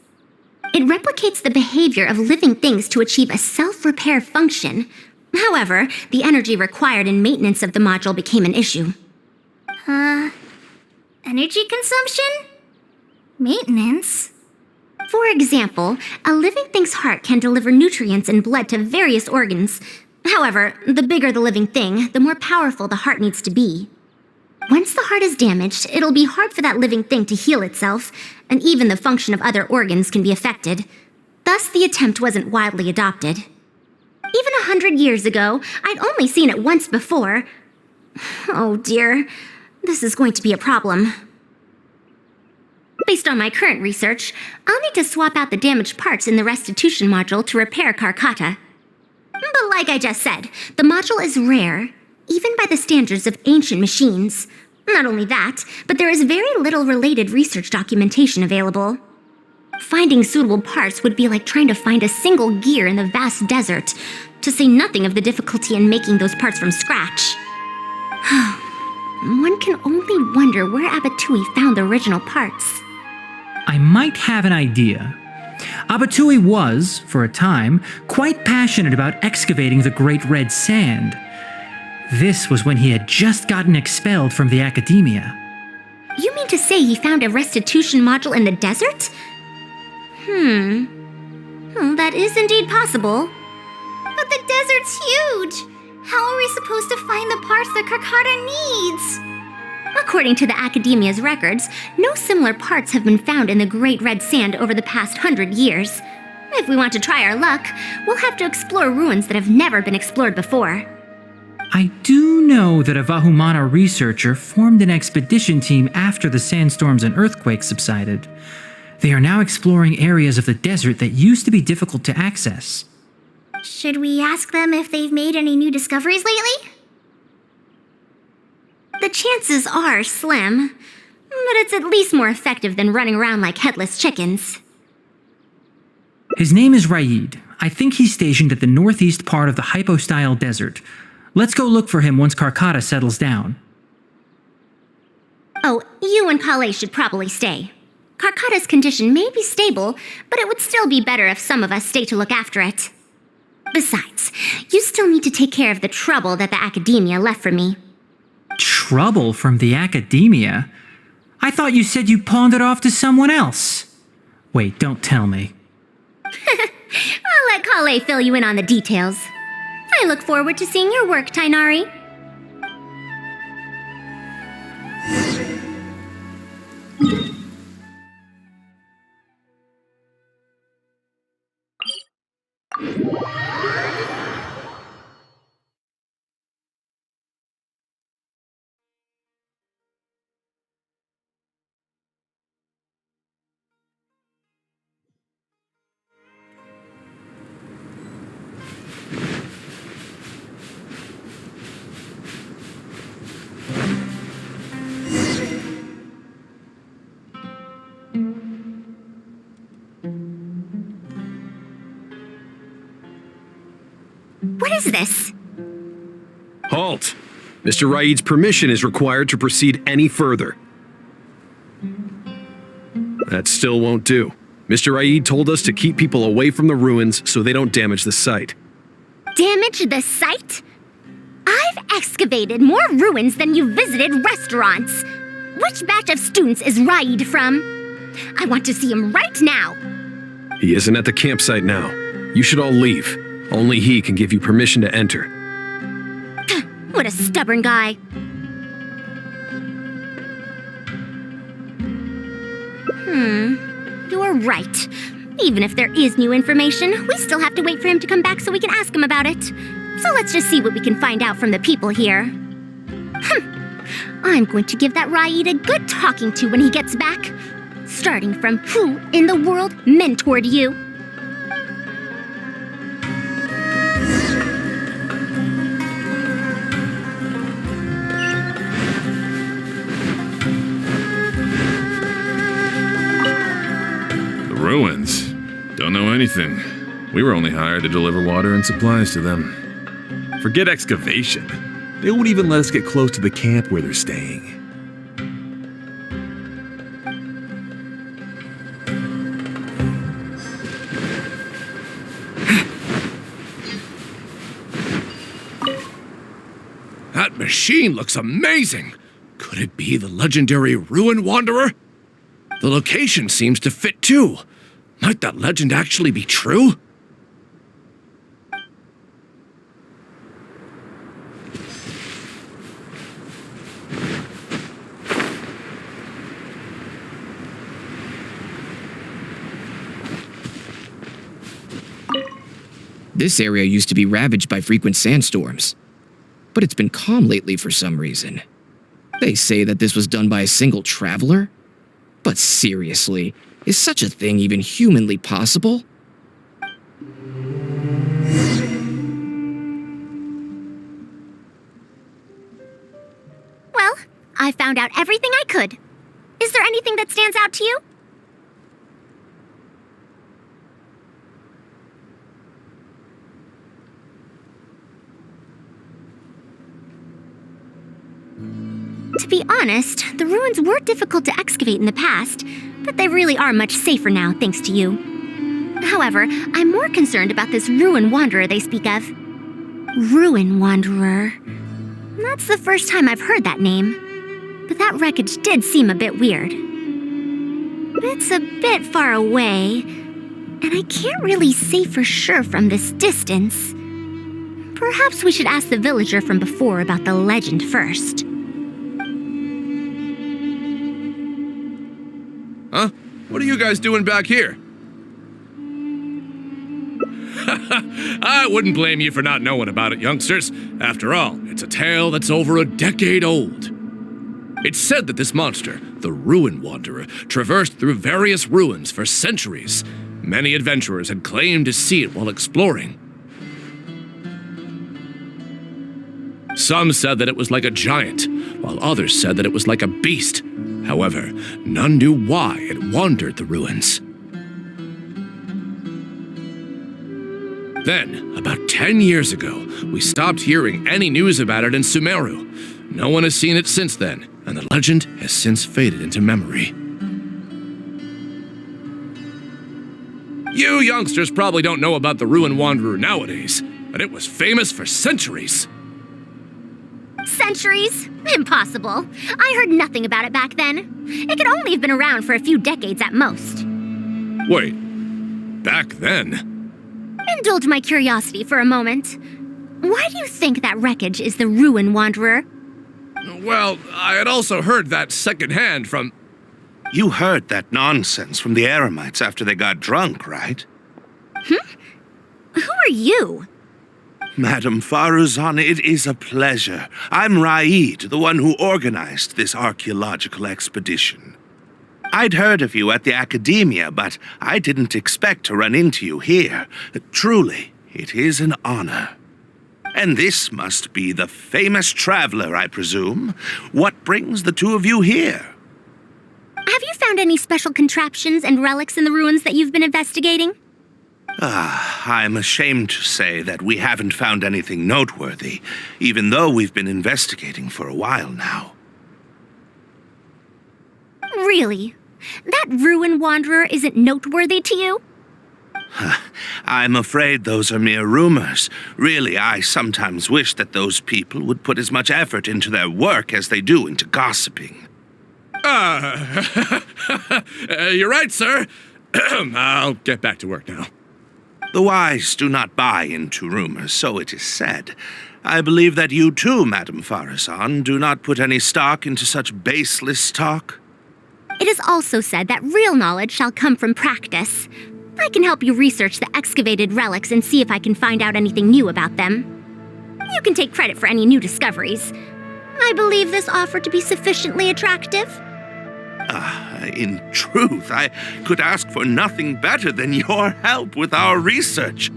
It replicates the behavior of living things to achieve a self-repair function. However, the energy required in maintenance of the module became an issue. Energy consumption? Maintenance? For example, a living thing's heart can deliver nutrients and blood to various organs. However, the bigger the living thing, the more powerful the heart needs to be. Once the heart is damaged, it'll be hard for that living thing to heal itself, and even the function of other organs can be affected. Thus, the attempt wasn't widely adopted. Even 100 years ago, I'd only seen it once before. Oh dear, this is going to be a problem. Based on my current research, I'll need to swap out the damaged parts in the restitution module to repair Karkata. But like I just said, the module is rare, even by the standards of ancient machines. Not only that, but there is very little related research documentation available. Finding suitable parts would be like trying to find a single gear in the vast desert, to say nothing of the difficulty in making those parts from scratch. One can only wonder where Abatui found the original parts. I might have an idea. Abatui was, for a time, quite passionate about excavating the Great Red Sand. This was when he had just gotten expelled from the academia. You mean to say he found a restitution module in the desert? Well, that is indeed possible. But the desert's huge! How are we supposed to find the parts that Karkata needs? According to the Academia's records, no similar parts have been found in the Great Red Sand over the past 100 years. If we want to try our luck, we'll have to explore ruins that have never been explored before. I do know that a Vahumana researcher formed an expedition team after the sandstorms and earthquakes subsided. They are now exploring areas of the desert that used to be difficult to access. Should we ask them if they've made any new discoveries lately? The chances are slim, but it's at least more effective than running around like headless chickens. His name is Raid. I think he's stationed at the northeast part of the Hypostyle Desert. Let's go look for him once Karkata settles down. Oh, you and Kale should probably stay. Karkata's condition may be stable, but it would still be better if some of us stay to look after it. Besides, you still need to take care of the trouble that the Academia left for me. Trouble from the academia? I thought you said you pawned it off to someone else. Wait, don't tell me. I'll let Kale fill you in on the details. I look forward to seeing your work, Tainari. What is this? Halt! Mr. Raid's permission is required to proceed any further. That still won't do. Mr. Raid told us to keep people away from the ruins so they don't damage the site. Damage the site? I've excavated more ruins than you've visited restaurants. Which batch of students is Raid from? I want to see him right now. He isn't at the campsite now. You should all leave. Only he can give you permission to enter. What a stubborn guy. You're right. Even if there is new information, we still have to wait for him to come back so we can ask him about it. So let's just see what we can find out from the people here. I'm going to give that Raid a good talking to when he gets back. Starting from who in the world mentored you? The ruins? Don't know anything. We were only hired to deliver water and supplies to them. Forget excavation. They won't even let us get close to the camp where they're staying. That machine looks amazing! Could it be the legendary Ruin Wanderer? The location seems to fit too. Might that legend actually be true? This area used to be ravaged by frequent sandstorms, but it's been calm lately for some reason. They say that this was done by a single traveler? But seriously, is such a thing even humanly possible? Well, I found out everything I could. Is there anything that stands out to you? To be honest, the ruins were difficult to excavate in the past, but they really are much safer now thanks to you. However, I'm more concerned about this Ruin Wanderer they speak of. Ruin Wanderer. That's the first time I've heard that name, but that wreckage did seem a bit weird. It's a bit far away, and I can't really say for sure from this distance. Perhaps we should ask the villager from before about the legend first. Huh? What are you guys doing back here? I wouldn't blame you for not knowing about it, youngsters. After all, it's a tale that's over a decade old. It's said that this monster, the Ruin Wanderer, traversed through various ruins for centuries. Many adventurers had claimed to see it while exploring. Some said that it was like a giant, while others said that it was like a beast. However, none knew why it wandered the ruins. Then, about 10 years ago, we stopped hearing any news about it in Sumeru. No one has seen it since then, and the legend has since faded into memory. You youngsters probably don't know about the Ruin Wanderer nowadays, but it was famous for centuries. Centuries? Impossible. I heard nothing about it back then. It could only have been around for a few decades at most. Wait, back then? Indulge my curiosity for a moment. Why do you think that wreckage is the Ruin Wanderer? Well, I had also heard that secondhand from... You heard that nonsense from the Eremites after they got drunk, right? Who are you? Madam Faruzan, it is a pleasure. I'm Raid, the one who organized this archaeological expedition. I'd heard of you at the academia, but I didn't expect to run into you here. Truly, it is an honor. And this must be the famous traveler, I presume. What brings the two of you here? Have you found any special contraptions and relics in the ruins that you've been investigating? I'm ashamed to say that we haven't found anything noteworthy, even though we've been investigating for a while now. Really? That ruin wanderer isn't noteworthy to you? I'm afraid those are mere rumors. Really, I sometimes wish that those people would put as much effort into their work as they do into gossiping. You're right, sir. I'll get back to work now. The wise do not buy into rumors, so it is said. I believe that you too, Madam Faruzan, do not put any stock into such baseless talk. It is also said that real knowledge shall come from practice. I can help you research the excavated relics and see if I can find out anything new about them. You can take credit for any new discoveries. I believe this offer to be sufficiently attractive. In truth, I could ask for nothing better than your help with our research.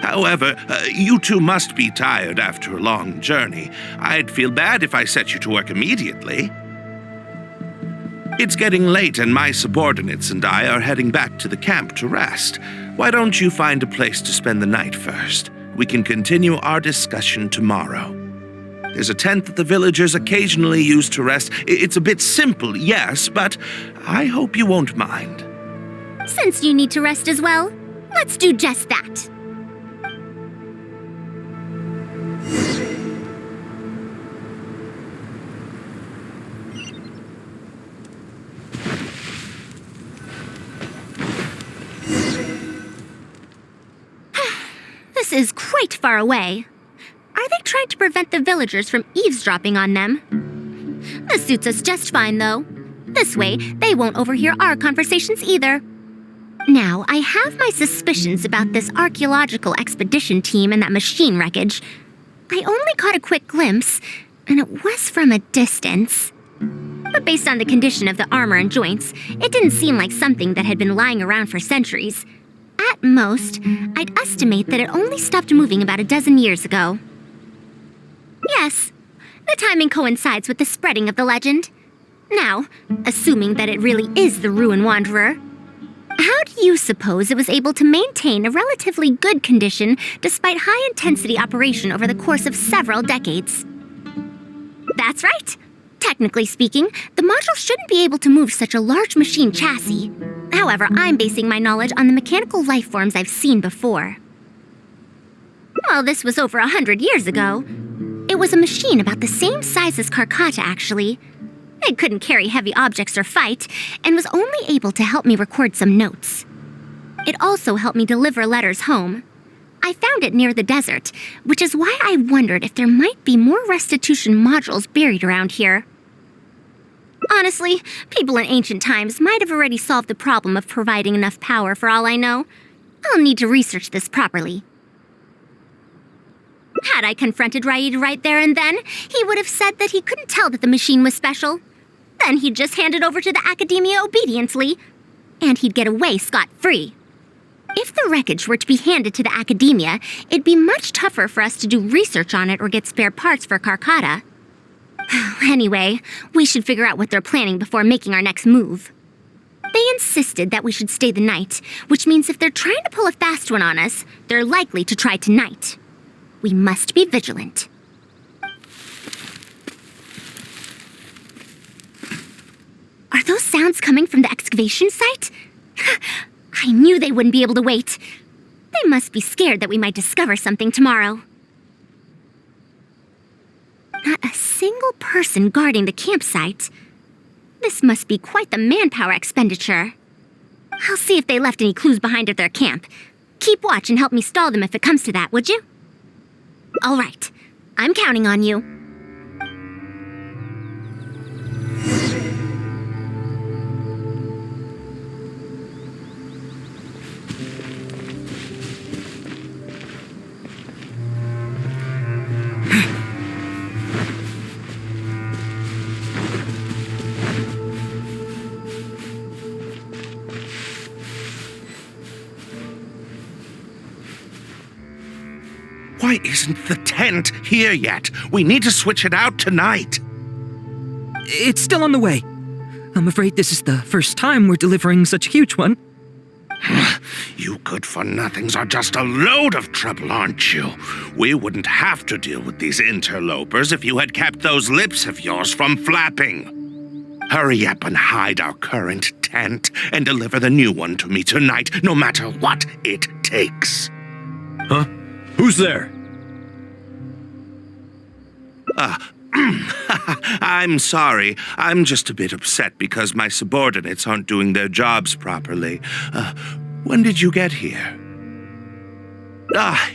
However, you two must be tired after a long journey. I'd feel bad if I set you to work immediately. It's getting late and my subordinates and I are heading back to the camp to rest. Why don't you find a place to spend the night first? We can continue our discussion tomorrow. There's a tent that the villagers occasionally use to rest. It's a bit simple, yes, but I hope you won't mind. Since you need to rest as well, let's do just that. This is quite far away. Are they trying to prevent the villagers from eavesdropping on them? This suits us just fine, though. This way, they won't overhear our conversations either. Now, I have my suspicions about this archaeological expedition team and that machine wreckage. I only caught a quick glimpse, and it was from a distance. But based on the condition of the armor and joints, it didn't seem like something that had been lying around for centuries. At most, I'd estimate that it only stopped moving about a dozen years ago. Yes, the timing coincides with the spreading of the legend. Now, assuming that it really is the Ruin Wanderer, how do you suppose it was able to maintain a relatively good condition despite high-intensity operation over the course of several decades? That's right. Technically speaking, the module shouldn't be able to move such a large machine chassis. However, I'm basing my knowledge on the mechanical life forms I've seen before. Well, this was over 100 years ago. It was a machine about the same size as Karkata, actually. It couldn't carry heavy objects or fight, and was only able to help me record some notes. It also helped me deliver letters home. I found it near the desert, which is why I wondered if there might be more restitution modules buried around here. Honestly, people in ancient times might have already solved the problem of providing enough power for all I know. I'll need to research this properly. Had I confronted Raid right there and then, he would have said that he couldn't tell that the machine was special. Then he'd just hand it over to the Academia obediently, and he'd get away scot-free. If the wreckage were to be handed to the Academia, it'd be much tougher for us to do research on it or get spare parts for Karkata. Anyway, we should figure out what they're planning before making our next move. They insisted that we should stay the night, which means if they're trying to pull a fast one on us, they're likely to try tonight. We must be vigilant. Are those sounds coming from the excavation site? I knew they wouldn't be able to wait. They must be scared that we might discover something tomorrow. Not a single person guarding the campsite. This must be quite the manpower expenditure. I'll see if they left any clues behind at their camp. Keep watch and help me stall them if it comes to that, would you? All right. I'm counting on you. Why isn't the tent here yet? We need to switch it out tonight. It's still on the way. I'm afraid this is the first time we're delivering such a huge one. You good-for-nothings are just a load of trouble, aren't you? We wouldn't have to deal with these interlopers if you had kept those lips of yours from flapping. Hurry up and hide our current tent and deliver the new one to me tonight, no matter what it takes. Huh? Who's there? I'm sorry. I'm just a bit upset because my subordinates aren't doing their jobs properly. When did you get here?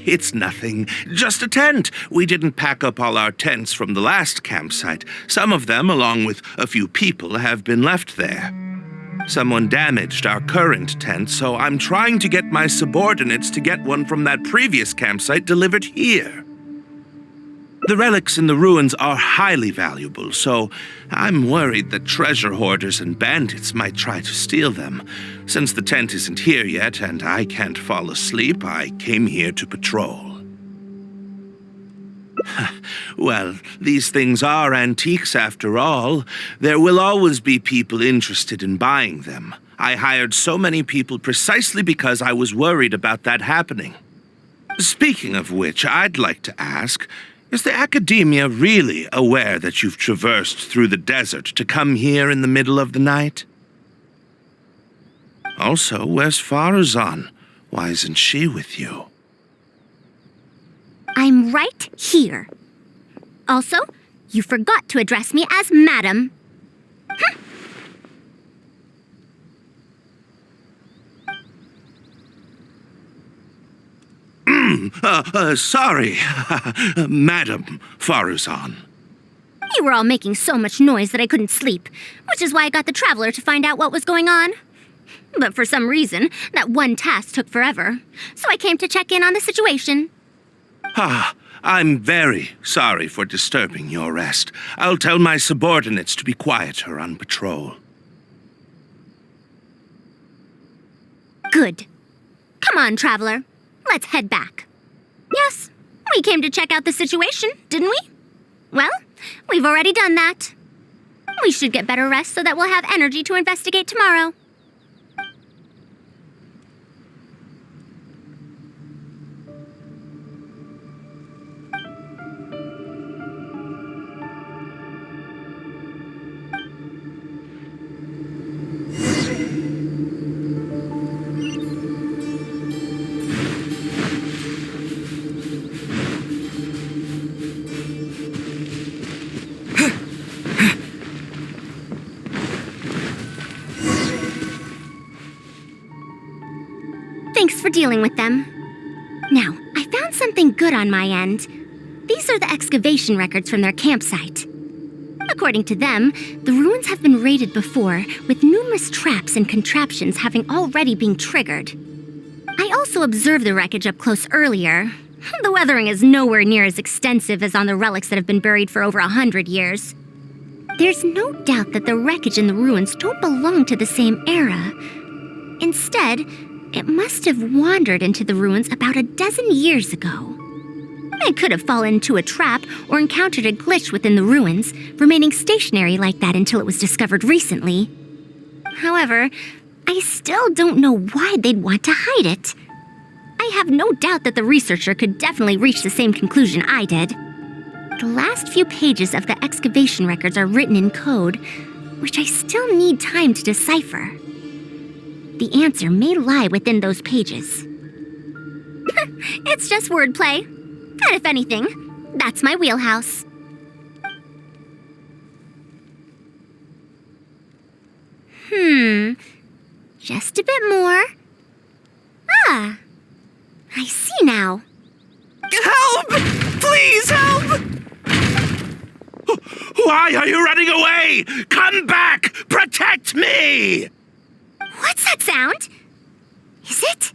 It's nothing. Just a tent. We didn't pack up all our tents from the last campsite. Some of them, along with a few people, have been left there. Someone damaged our current tent, so I'm trying to get my subordinates to get one from that previous campsite delivered here. The relics in the ruins are highly valuable, so I'm worried that treasure hoarders and bandits might try to steal them. Since the tent isn't here yet and I can't fall asleep, I came here to patrol. Well, these things are antiques after all. There will always be people interested in buying them. I hired so many people precisely because I was worried about that happening. Speaking of which, I'd like to ask, is the Academia really aware that you've traversed through the desert to come here in the middle of the night? Also, where's Faruzan? Why isn't she with you? I'm right here. Also, you forgot to address me as Madam. Sorry, Madam Faruzan. You were all making so much noise that I couldn't sleep, which is why I got the Traveler to find out what was going on. But for some reason, that one task took forever, so I came to check in on the situation. I'm very sorry for disturbing your rest. I'll tell my subordinates to be quieter on patrol. Good. Come on, Traveler. Let's head back. Yes, we came to check out the situation, didn't we? Well, we've already done that. We should get better rest so that we'll have energy to investigate tomorrow. Thanks for dealing with them. Now, I found something good on my end. These are the excavation records from their campsite. According to them, the ruins have been raided before, with numerous traps and contraptions having already been triggered. I also observed the wreckage up close earlier. The weathering is nowhere near as extensive as on the relics that have been buried for over 100 years. There's no doubt that the wreckage in the ruins don't belong to the same era. Instead, it must have wandered into the ruins about a dozen years ago. It could have fallen into a trap or encountered a glitch within the ruins, remaining stationary like that until it was discovered recently. However, I still don't know why they'd want to hide it. I have no doubt that the researcher could definitely reach the same conclusion I did. The last few pages of the excavation records are written in code, which I still need time to decipher. The answer may lie within those pages. It's just wordplay. And if anything, that's my wheelhouse. Just a bit more. I see now. Help! Please help! Why are you running away? Come back! Protect me! What's that sound? Is it?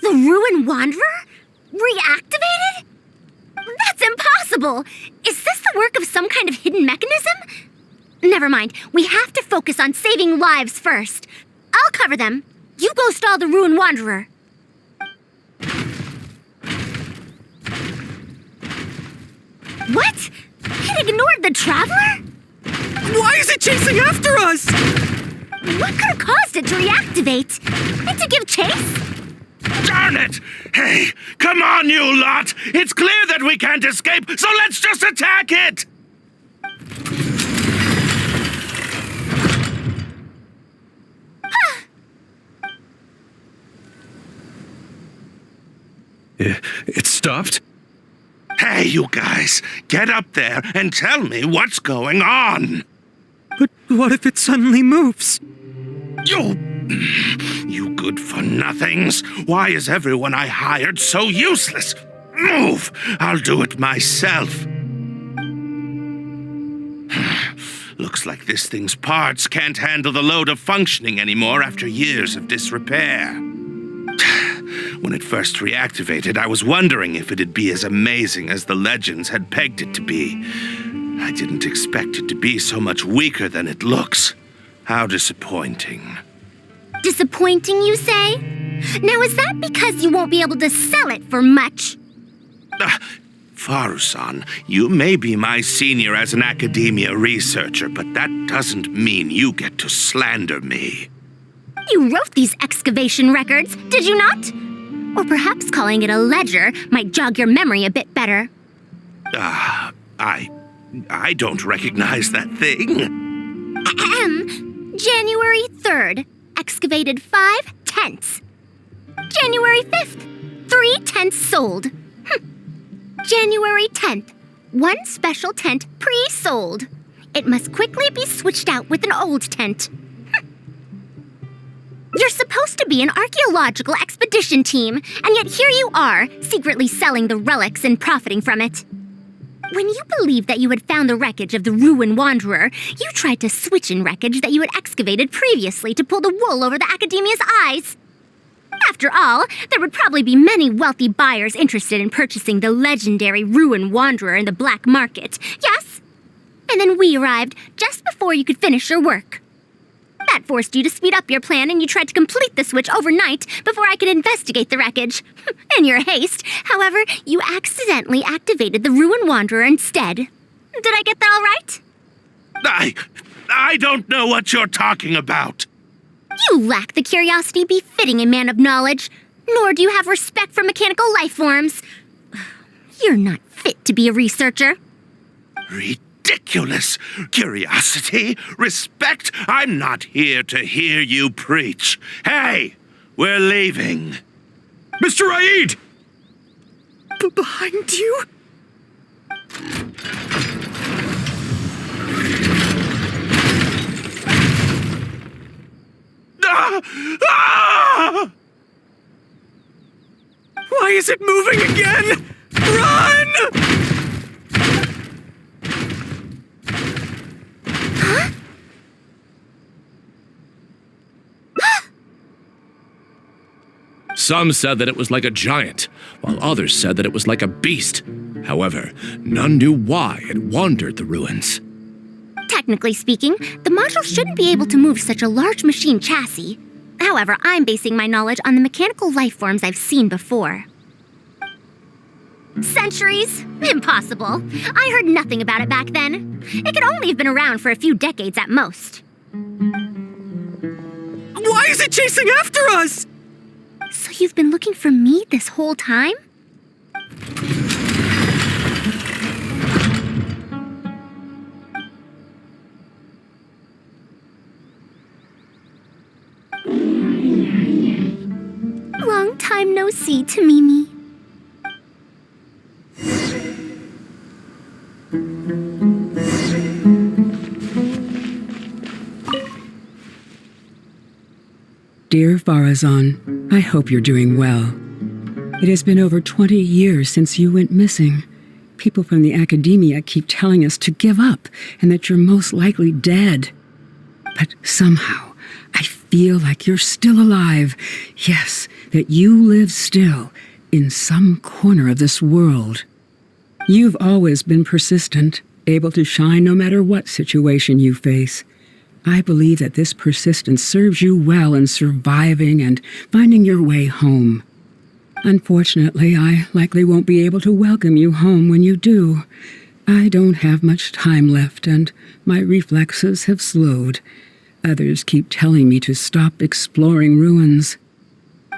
The Ruin Wanderer? Reactivated? That's impossible! Is this the work of some kind of hidden mechanism? Never mind. We have to focus on saving lives first. I'll cover them. You go stall the Ruin Wanderer. What? It ignored the Traveler? Why is it chasing after us? What could have caused it to reactivate? And to give chase? Darn it! Hey, come on, you lot! It's clear that we can't escape, so let's just attack it! It stopped? Hey, you guys, get up there and tell me what's going on! But what if it suddenly moves? You good-for-nothings! Why is everyone I hired so useless? Move! I'll do it myself. Looks like this thing's parts can't handle the load of functioning anymore after years of disrepair. When it first reactivated, I was wondering if it'd be as amazing as the legends had pegged it to be. I didn't expect it to be so much weaker than it looks. How disappointing. Disappointing, you say? Now, is that because you won't be able to sell it for much? Faruzan, you may be my senior as an academia researcher, but that doesn't mean you get to slander me. You wrote these excavation records, did you not? Or perhaps calling it a ledger might jog your memory a bit better. I don't recognize that thing. January 3rd, excavated 5 tents. January 5th, 3 tents sold. January 10th, 1 special tent pre-sold. It must quickly be switched out with an old tent. You're supposed to be an archaeological expedition team, and yet here you are, secretly selling the relics and profiting from it. When you believed that you had found the wreckage of the Ruin Wanderer, you tried to switch in wreckage that you had excavated previously to pull the wool over the Academia's eyes. After all, there would probably be many wealthy buyers interested in purchasing the legendary Ruin Wanderer in the black market, yes? And then we arrived just before you could finish your work. That forced you to speed up your plan, and you tried to complete the switch overnight before I could investigate the wreckage. In your haste, however, you accidentally activated the Ruin Wanderer instead. Did I get that all right? I don't know what you're talking about. You lack the curiosity befitting a man of knowledge, nor do you have respect for mechanical life forms. You're not fit to be a researcher. Ridiculous. Curiosity? Respect? I'm not here to hear you preach. Hey, we're leaving. Mr. Raid! Behind you? Why is it moving again? Run! Some said that it was like a giant, while others said that it was like a beast. However, none knew why it wandered the ruins. Technically speaking, the module shouldn't be able to move such a large machine chassis. However, I'm basing my knowledge on the mechanical life forms I've seen before. Centuries? Impossible. I heard nothing about it back then. It could only have been around for a few decades at most. Why is it chasing after us? So you've been looking for me this whole time? Long time no see, Tamimi. Dear Faruzan, I hope you're doing well. It has been over 20 years since you went missing. People from the academia keep telling us to give up and that you're most likely dead. But somehow, I feel like you're still alive. Yes, that you live still in some corner of this world. You've always been persistent, able to shine no matter what situation you face. I believe that this persistence serves you well in surviving and finding your way home. Unfortunately, I likely won't be able to welcome you home when you do. I don't have much time left, and my reflexes have slowed. Others keep telling me to stop exploring ruins.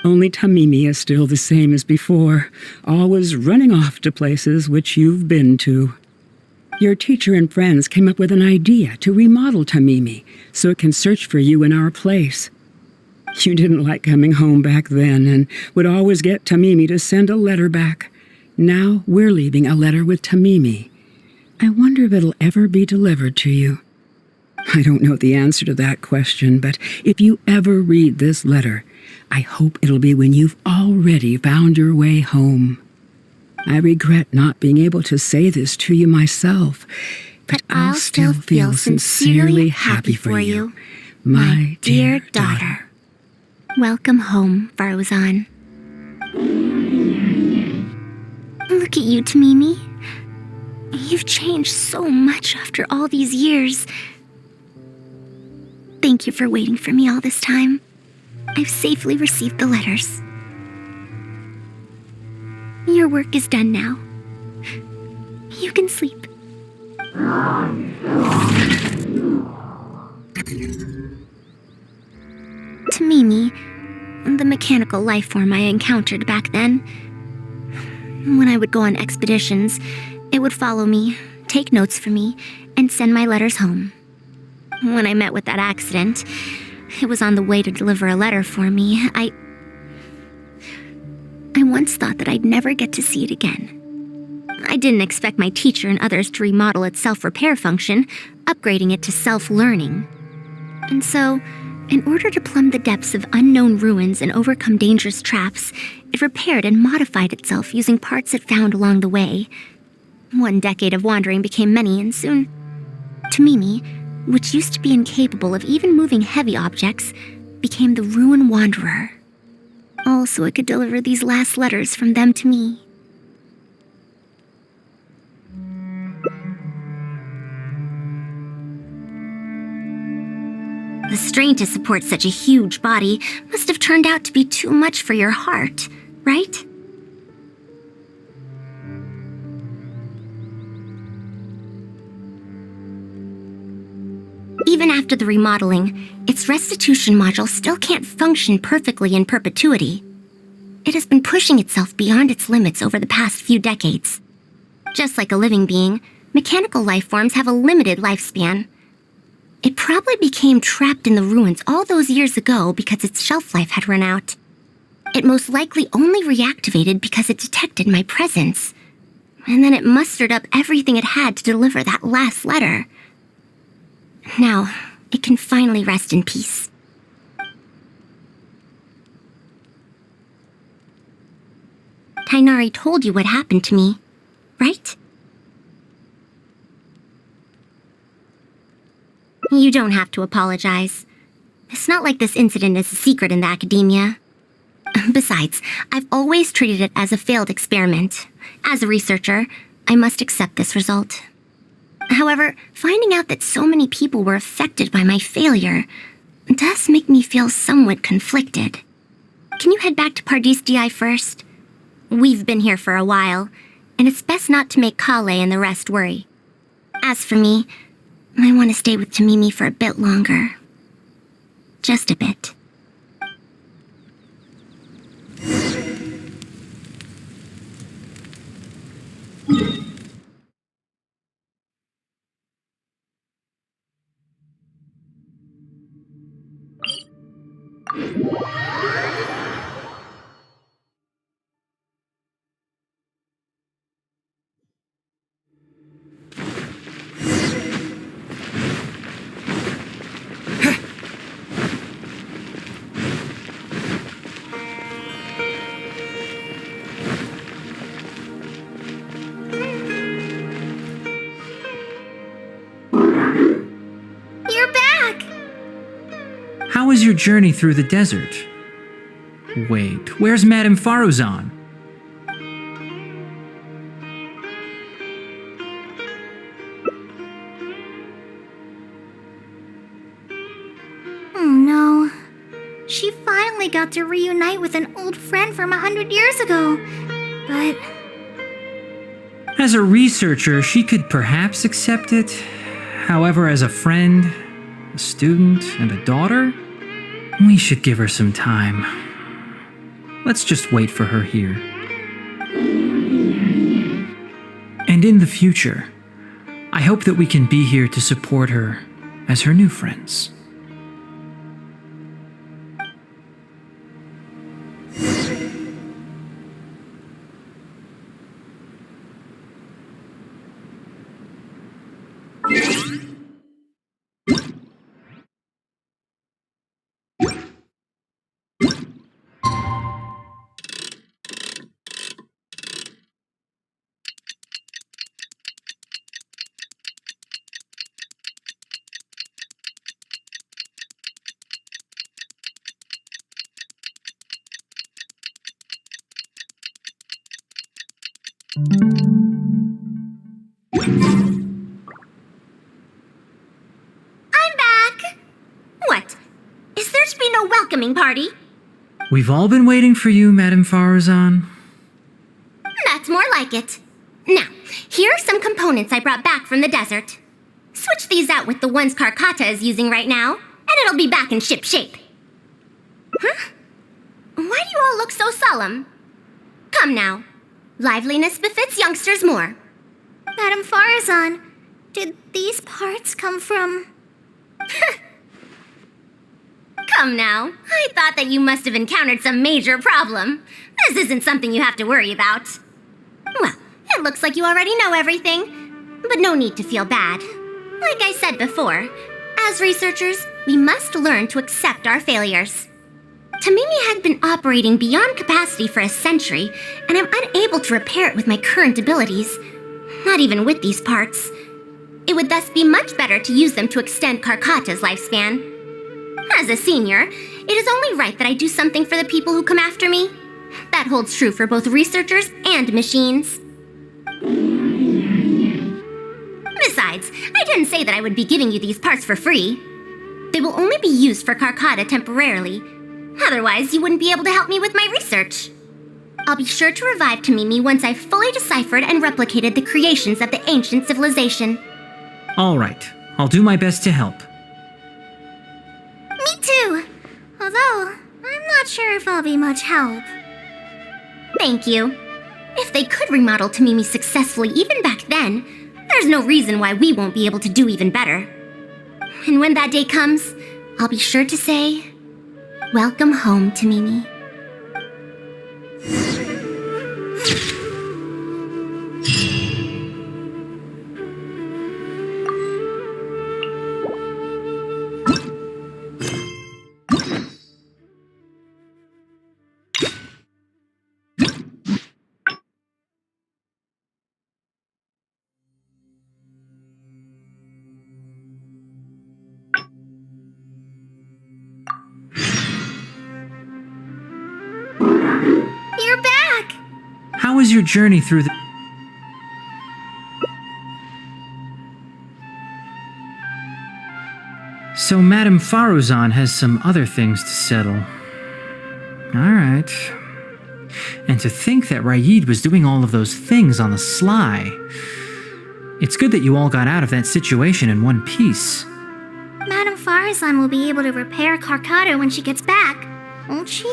Only Tamimi is still the same as before, always running off to places which you've been to. Your teacher and friends came up with an idea to remodel Tamimi so it can search for you in our place. You didn't like coming home back then and would always get Tamimi to send a letter back. Now we're leaving a letter with Tamimi. I wonder if it'll ever be delivered to you. I don't know the answer to that question, but if you ever read this letter, I hope it'll be when you've already found your way home. I regret not being able to say this to you myself, but I'll still feel sincerely happy for you, my dear daughter. Welcome home, Faruzan. Look at you, Tamimi. You've changed so much after all these years. Thank you for waiting for me all this time. I've safely received the letters. Your work is done now. You can sleep. Tamimi, the mechanical life form I encountered back then. When I would go on expeditions, it would follow me, take notes for me, and send my letters home. When I met with that accident, it was on the way to deliver a letter for me. I once thought that I'd never get to see it again. I didn't expect my teacher and others to remodel its self-repair function, upgrading it to self-learning. And so, in order to plumb the depths of unknown ruins and overcome dangerous traps, it repaired and modified itself using parts it found along the way. One decade of wandering became many, and soon, Tamimi, which used to be incapable of even moving heavy objects, became the Ruin Wanderer. All so it could deliver these last letters from them to me. The strain to support such a huge body must have turned out to be too much for your heart, right? Even after the remodeling, its restitution module still can't function perfectly in perpetuity. It has been pushing itself beyond its limits over the past few decades. Just like a living being, mechanical life forms have a limited lifespan. It probably became trapped in the ruins all those years ago because its shelf life had run out. It most likely only reactivated because it detected my presence. And then it mustered up everything it had to deliver that last letter. Now, it can finally rest in peace. Tainari told you what happened to me, right? You don't have to apologize. It's not like this incident is a secret in the academia. Besides, I've always treated it as a failed experiment. As a researcher, I must accept this result. However, finding out that so many people were affected by my failure does make me feel somewhat conflicted. Can you head back to Pardis DI first? We've been here for a while, and it's best not to make Kale and the rest worry. As for me, I want to stay with Tamimi for a bit longer. Just a bit. You're back! How was your journey through the desert? Wait, where's Madame Faruzan? Oh no. She finally got to reunite with an old friend from 100 years ago. But As a researcher, she could perhaps accept it. However, as a friend, a student, and a daughter, we should give her some time. Let's just wait for her here. And in the future, I hope that we can be here to support her as her new friends. I'm back! What? Is there to be no welcoming party? We've all been waiting for you, Madame Faruzan. That's more like it. Now, here are some components I brought back from the desert. Switch these out with the ones Karkata is using right now, and it'll be back in ship shape. Huh? Why do you all look so solemn? Come now. Liveliness befits youngsters more. Madame Faruzan, did these parts come from... Come now. I thought that you must have encountered some major problem. This isn't something you have to worry about. Well, it looks like you already know everything, but no need to feel bad. Like I said before, as researchers, we must learn to accept our failures. Tamimi had been operating beyond capacity for a century, and I'm unable to repair it with my current abilities. Not even with these parts. It would thus be much better to use them to extend Karkata's lifespan. As a senior, it is only right that I do something for the people who come after me. That holds true for both researchers and machines. Besides, I didn't say that I would be giving you these parts for free. They will only be used for Karkata temporarily. Otherwise, you wouldn't be able to help me with my research. I'll be sure to revive Tamimi once I've fully deciphered and replicated the creations of the ancient civilization. All right, I'll do my best to help. Me too. Although, I'm not sure if I'll be much help. Thank you. If they could remodel Tamimi successfully even back then, there's no reason why we won't be able to do even better. And when that day comes, I'll be sure to say, welcome home, Tamimi. You're back! How was your journey through the... So Madame Faruzan has some other things to settle. Alright. And to think that Raid was doing all of those things on the sly. It's good that you all got out of that situation in one piece. Madame Faruzan will be able to repair Karkata when she gets back, won't she?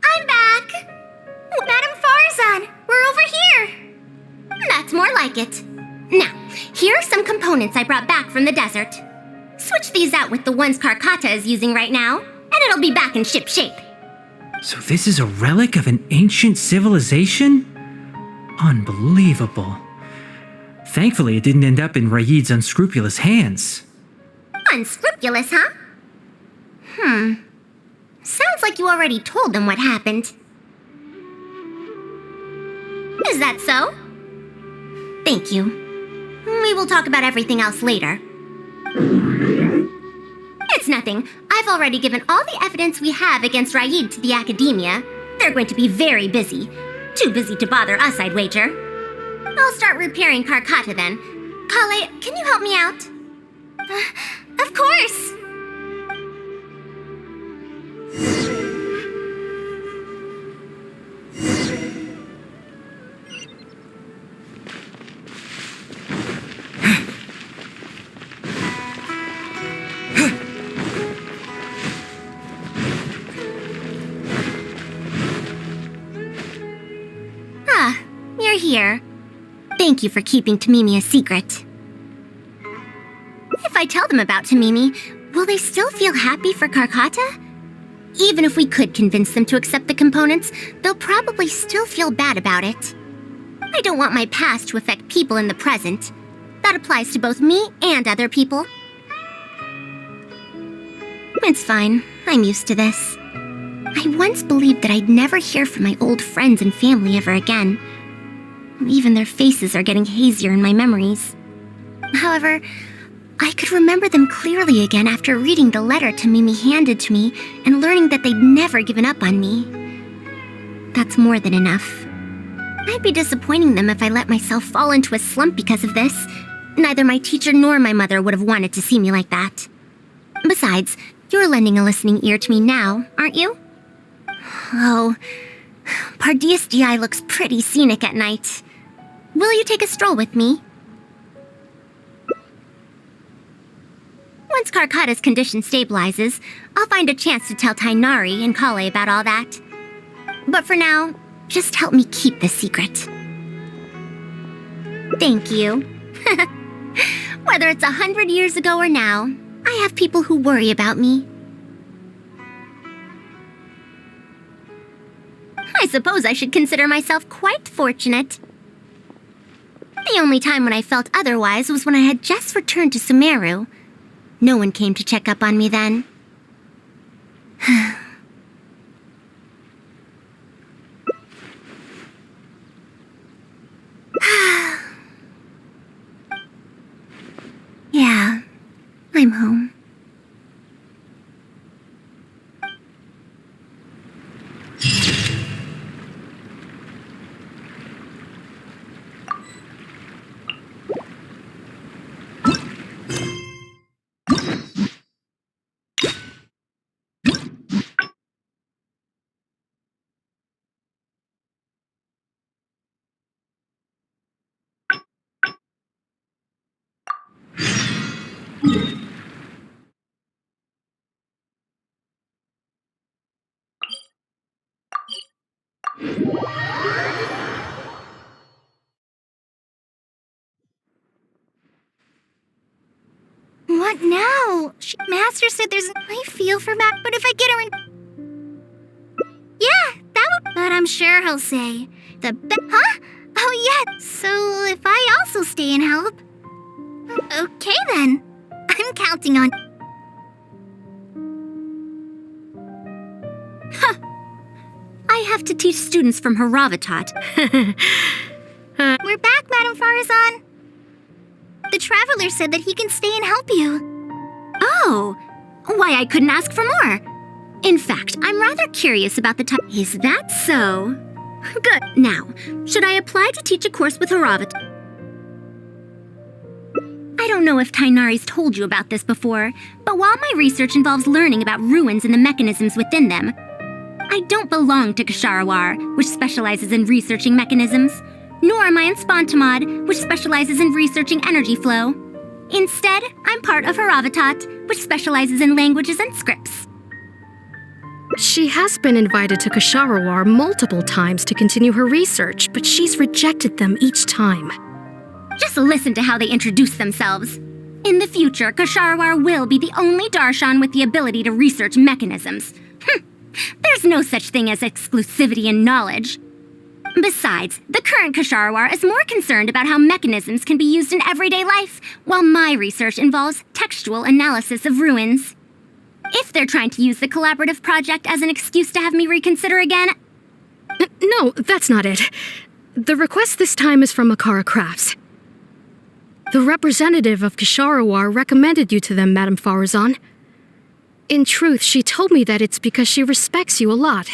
I'm back! Madame Faruzan, we're over here! That's more like it. Now, here are some components I brought back from the desert. Switch these out with the ones Karkata is using right now, and it'll be back in ship shape. So this is a relic of an ancient civilization? Unbelievable. Thankfully, it didn't end up in Raid's unscrupulous hands. Unscrupulous, huh? Sounds like you already told them what happened. Is that so? Thank you. We will talk about everything else later. It's nothing. I've already given all the evidence we have against Raid to the Academia. They're going to be very busy. Too busy to bother us, I'd wager. I'll start repairing Karkata then. Kale, can you help me out? Of course! You're here. Thank you for keeping Tamimi a secret. If I tell them about Tamimi, will they still feel happy for Karkata? Even if we could convince them to accept the components, they'll probably still feel bad about it. I don't want my past to affect people in the present. That applies to both me and other people. It's fine. I'm used to this. I once believed that I'd never hear from my old friends and family ever again. Even their faces are getting hazier in my memories. However, I could remember them clearly again after reading the letter Tamimi handed to me and learning that they'd never given up on me. That's more than enough. I'd be disappointing them if I let myself fall into a slump because of this. Neither my teacher nor my mother would have wanted to see me like that. Besides, you're lending a listening ear to me now, aren't you? Oh, Pardeus DI looks pretty scenic at night. Will you take a stroll with me? Once Karkata's condition stabilizes, I'll find a chance to tell Tainari and Kale about all that. But for now, just help me keep this secret. Thank you. Whether it's 100 years ago or now, I have people who worry about me. I suppose I should consider myself quite fortunate. The only time when I felt otherwise was when I had just returned to Sumeru. No one came to check up on me then. Yeah, I'm home. What now? Master said there's I feel for Mac, but if I get her in... Yeah, that would... But I'm sure he'll say, Huh? Oh yeah, so if I also stay and help... Okay then. I'm counting on... I have to teach students from Haravatat. We're back, Madame Faruzan. The Traveler said that he can stay and help you. Oh, why I couldn't ask for more. In fact, I'm rather curious about the type. Is that so? Good. Now, should I apply to teach a course with Haravatat? I don't know if Tainari's told you about this before, but while my research involves learning about ruins and the mechanisms within them, I don't belong to Kasharawar, which specializes in researching mechanisms, nor am I in Spontamod, which specializes in researching energy flow. Instead, I'm part of Haravatat, which specializes in languages and scripts. She has been invited to Kasharawar multiple times to continue her research, but she's rejected them each time. Just listen to how they introduce themselves. In the future, Kasharawar will be the only Darshan with the ability to research mechanisms. There's no such thing as exclusivity in knowledge. Besides, the current Kasharawar is more concerned about how mechanisms can be used in everyday life, while my research involves textual analysis of ruins. If they're trying to use the collaborative project as an excuse to have me reconsider again... No, that's not it. The request this time is from Akara Crafts. The representative of Kasharawar recommended you to them, Madame Faruzan. In truth, she told me that it's because she respects you a lot.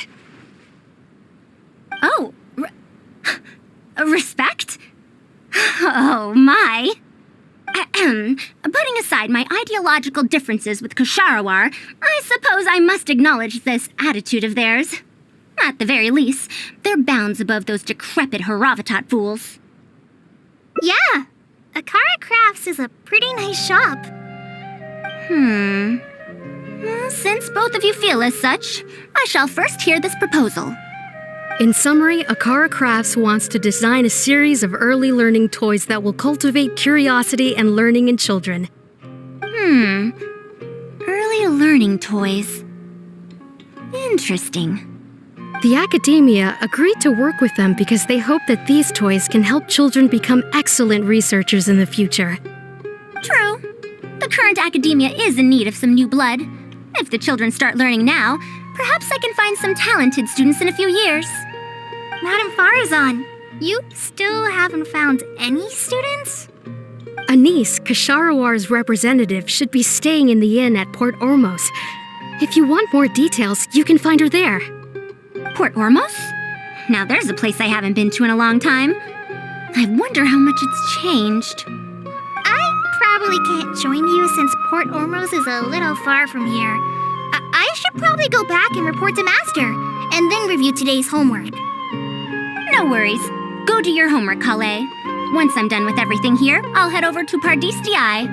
Oh, respect? Oh, my. Putting aside my ideological differences with Kasharawar, I suppose I must acknowledge this attitude of theirs. At the very least, they're bounds above those decrepit Haravatat fools. Yeah, Akara Crafts is a pretty nice shop. Well, since both of you feel as such, I shall first hear this proposal. In summary, Akara Crafts wants to design a series of early learning toys that will cultivate curiosity and learning in children. Early learning toys. Interesting. The academia agreed to work with them because they hope that these toys can help children become excellent researchers in the future. True. The current academia is in need of some new blood. If the children start learning now, perhaps I can find some talented students in a few years. Madame Faruzan, you still haven't found any students? Anise, Kasharawar's representative, should be staying in the inn at Port Ormos. If you want more details, you can find her there. Port Ormos? Now there's a place I haven't been to in a long time. I wonder how much it's changed. I probably can't join you since Port Ormos is a little far from here. I should probably go back and report to Master, and then review today's homework. No worries. Go do your homework, Kale. Once I'm done with everything here, I'll head over to Pardistii.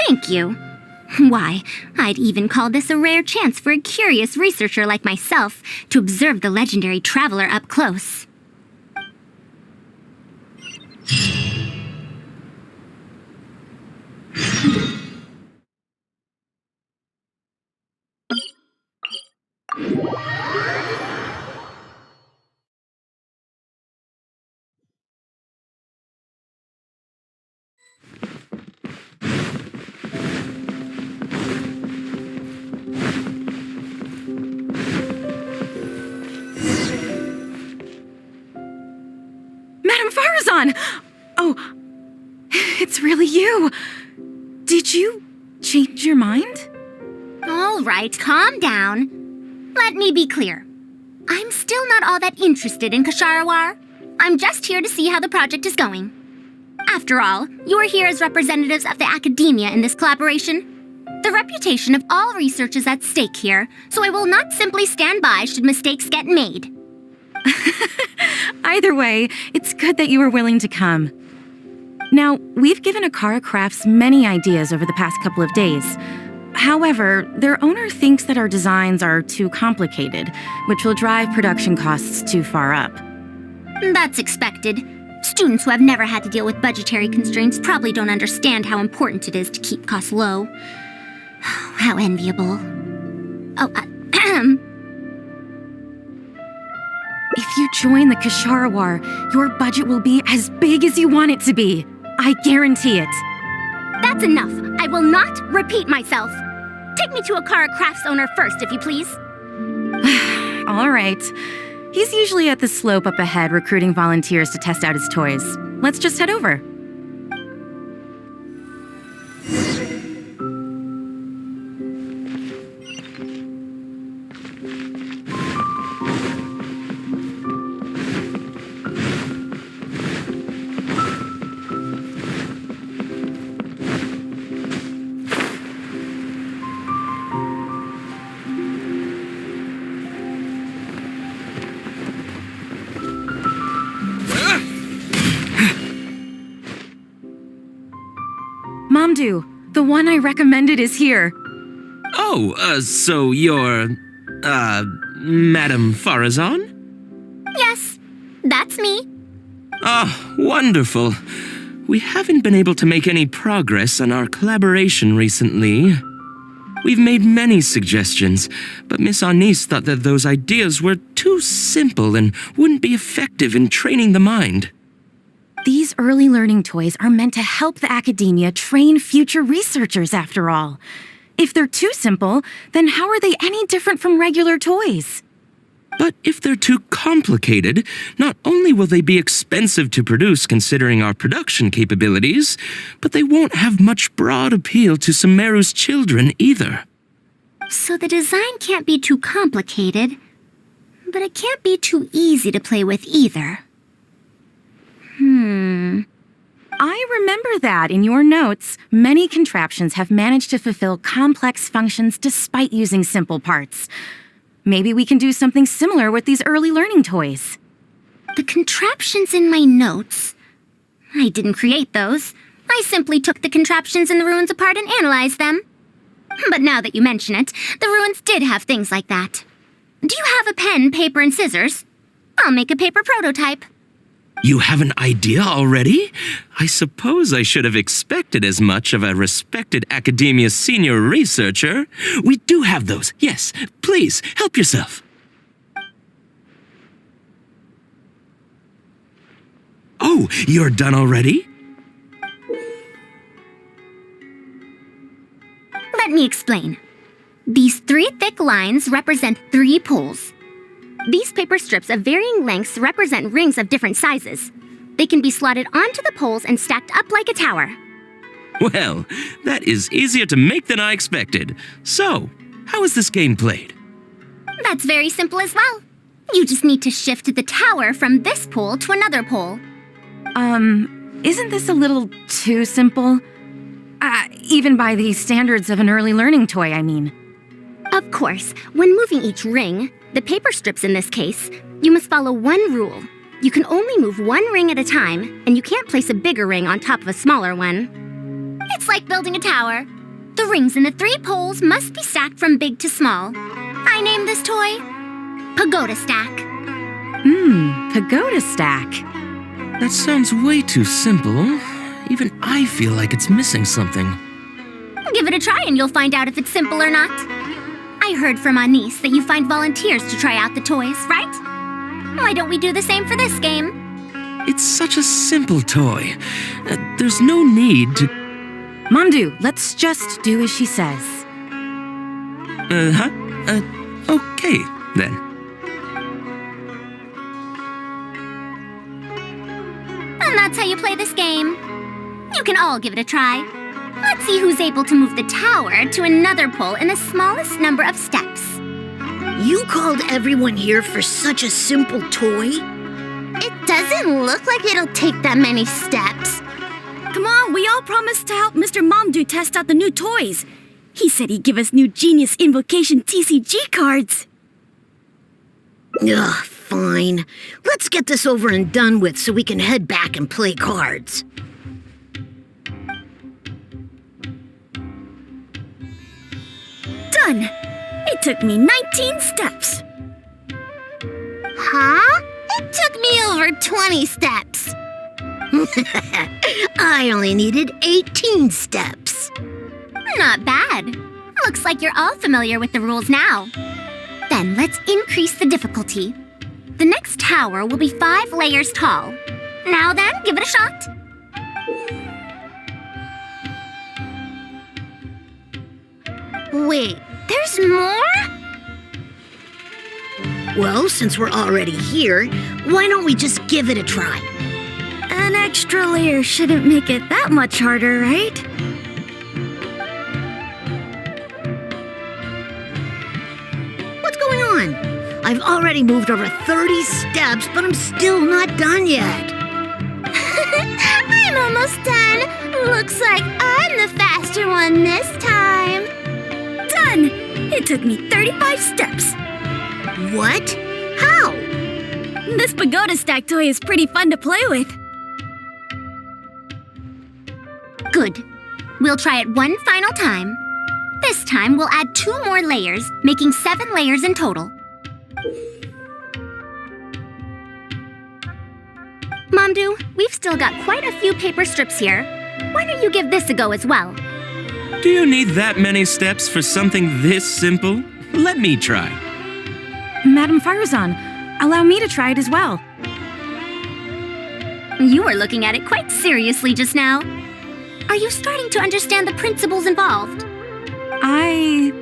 Thank you. Why, I'd even call this a rare chance for a curious researcher like myself to observe the legendary traveler up close. Madame Faruzan! Oh, it's really you. Did you change your mind? All right, calm down. Let me be clear. I'm still not all that interested in Kasharawar. I'm just here to see how the project is going. After all, you're here as representatives of the academia in this collaboration. The reputation of all research is at stake here, so I will not simply stand by should mistakes get made. Either way, it's good that you were willing to come. Now, we've given Akara Crafts many ideas over the past couple of days. However, their owner thinks that our designs are too complicated, which will drive production costs too far up. That's expected. Students who have never had to deal with budgetary constraints probably don't understand how important it is to keep costs low. How enviable. Oh, If you join the Kasharawar, your budget will be as big as you want it to be. I guarantee it. That's enough. I will not repeat myself. Take me to Akara Crafts owner first, if you please. All right. He's usually at the slope up ahead recruiting volunteers to test out his toys. Let's just head over. Mamdu, the one I recommended is here. Oh, so you're, Madame Faruzan? Yes, that's me. Ah, wonderful. We haven't been able to make any progress on our collaboration recently. We've made many suggestions, but Miss Anise thought that those ideas were too simple and wouldn't be effective in training the mind. These early learning toys are meant to help the academia train future researchers, after all. If they're too simple, then how are they any different from regular toys? But if they're too complicated, not only will they be expensive to produce considering our production capabilities, but they won't have much broad appeal to Sumeru's children either. So the design can't be too complicated, but it can't be too easy to play with either. I remember that in your notes, many contraptions have managed to fulfill complex functions despite using simple parts. Maybe we can do something similar with these early learning toys. The contraptions in my notes? I didn't create those. I simply took the contraptions in the ruins apart and analyzed them. But now that you mention it, the ruins did have things like that. Do you have a pen, paper, and scissors? I'll make a paper prototype. You have an idea already? I suppose I should have expected as much of a respected academia senior researcher. We do have those, yes. Please, help yourself. Oh, you're done already? Let me explain. These 3 thick lines represent 3 poles. These paper strips of varying lengths represent rings of different sizes. They can be slotted onto the poles and stacked up like a tower. Well, that is easier to make than I expected. So, how is this game played? That's very simple as well. You just need to shift the tower from this pole to another pole. Isn't this a little too simple? Even by the standards of an early learning toy, I mean. Of course, when moving each ring, the paper strips in this case, you must follow one rule. You can only move one ring at a time, and you can't place a bigger ring on top of a smaller one. It's like building a tower. The rings in the 3 poles must be stacked from big to small. I named this toy Pagoda Stack. Pagoda Stack. That sounds way too simple. Even I feel like it's missing something. Give it a try and you'll find out if it's simple or not. I heard from Anise that you find volunteers to try out the toys, right? Why don't we do the same for this game? It's such a simple toy. There's no need to... Mamdu, let's just do as she says. Okay, then. And that's how you play this game. You can all give it a try. Let's see who's able to move the tower to another pole in the smallest number of steps. You called everyone here for such a simple toy? It doesn't look like it'll take that many steps. Come on, we all promised to help Mr. Mamdu test out the new toys. He said he'd give us new Genius Invocation TCG cards. Ugh, fine. Let's get this over and done with so we can head back and play cards. Done! It took me 19 steps. Huh? It took me over 20 steps. I only needed 18 steps. Not bad. Looks like you're all familiar with the rules now. Then let's increase the difficulty. The next tower will be 5 layers tall. Now then, give it a shot. Wait, there's more? Well, since we're already here, why don't we just give it a try? An extra layer shouldn't make it that much harder, right? What's going on? I've already moved over 30 steps, but I'm still not done yet. I'm almost done. Looks like I'm the faster one this time. Done! It took me 35 steps. What? How? This Pagoda Stack toy is pretty fun to play with. Good. We'll try it one final time. This time, we'll add 2 more layers, making 7 layers in total. Mamdu, we've still got quite a few paper strips here. Why don't you give this a go as well? Do you need that many steps for something this simple? Let me try. Madam Faruzan, allow me to try it as well. You were looking at it quite seriously just now. Are you starting to understand the principles involved? I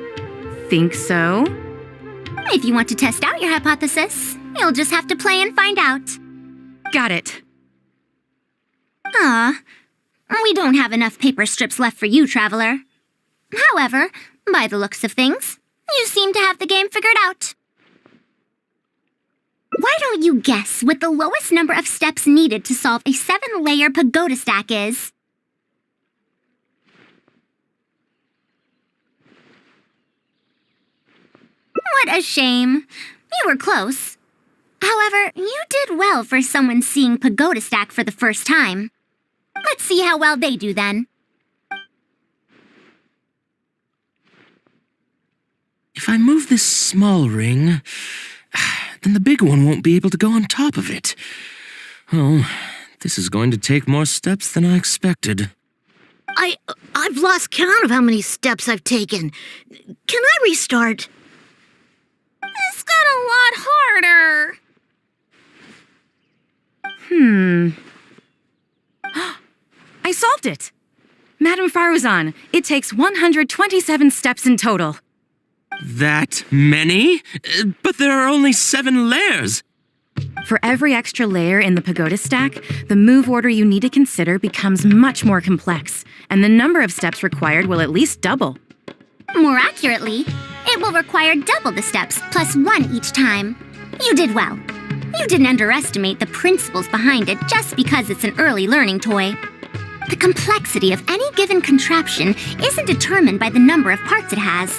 think so. If you want to test out your hypothesis, you'll just have to play and find out. Got it. We don't have enough paper strips left for you, Traveler. However, by the looks of things, you seem to have the game figured out. Why don't you guess what the lowest number of steps needed to solve a 7-layer pagoda stack is? What a shame. You were close. However, you did well for someone seeing pagoda stack for the first time. Let's see how well they do then. If I move this small ring, then the big one won't be able to go on top of it. Oh, this is going to take more steps than I expected. I've lost count of how many steps I've taken. Can I restart? This got a lot harder. I solved it! Madam Faruzan, it takes 127 steps in total. That many? But there are only 7 layers. For every extra layer in the pagoda stack, the move order you need to consider becomes much more complex, and the number of steps required will at least double. More accurately, it will require double the steps plus 1 each time. You did well. You didn't underestimate the principles behind it just because it's an early learning toy. The complexity of any given contraption isn't determined by the number of parts it has.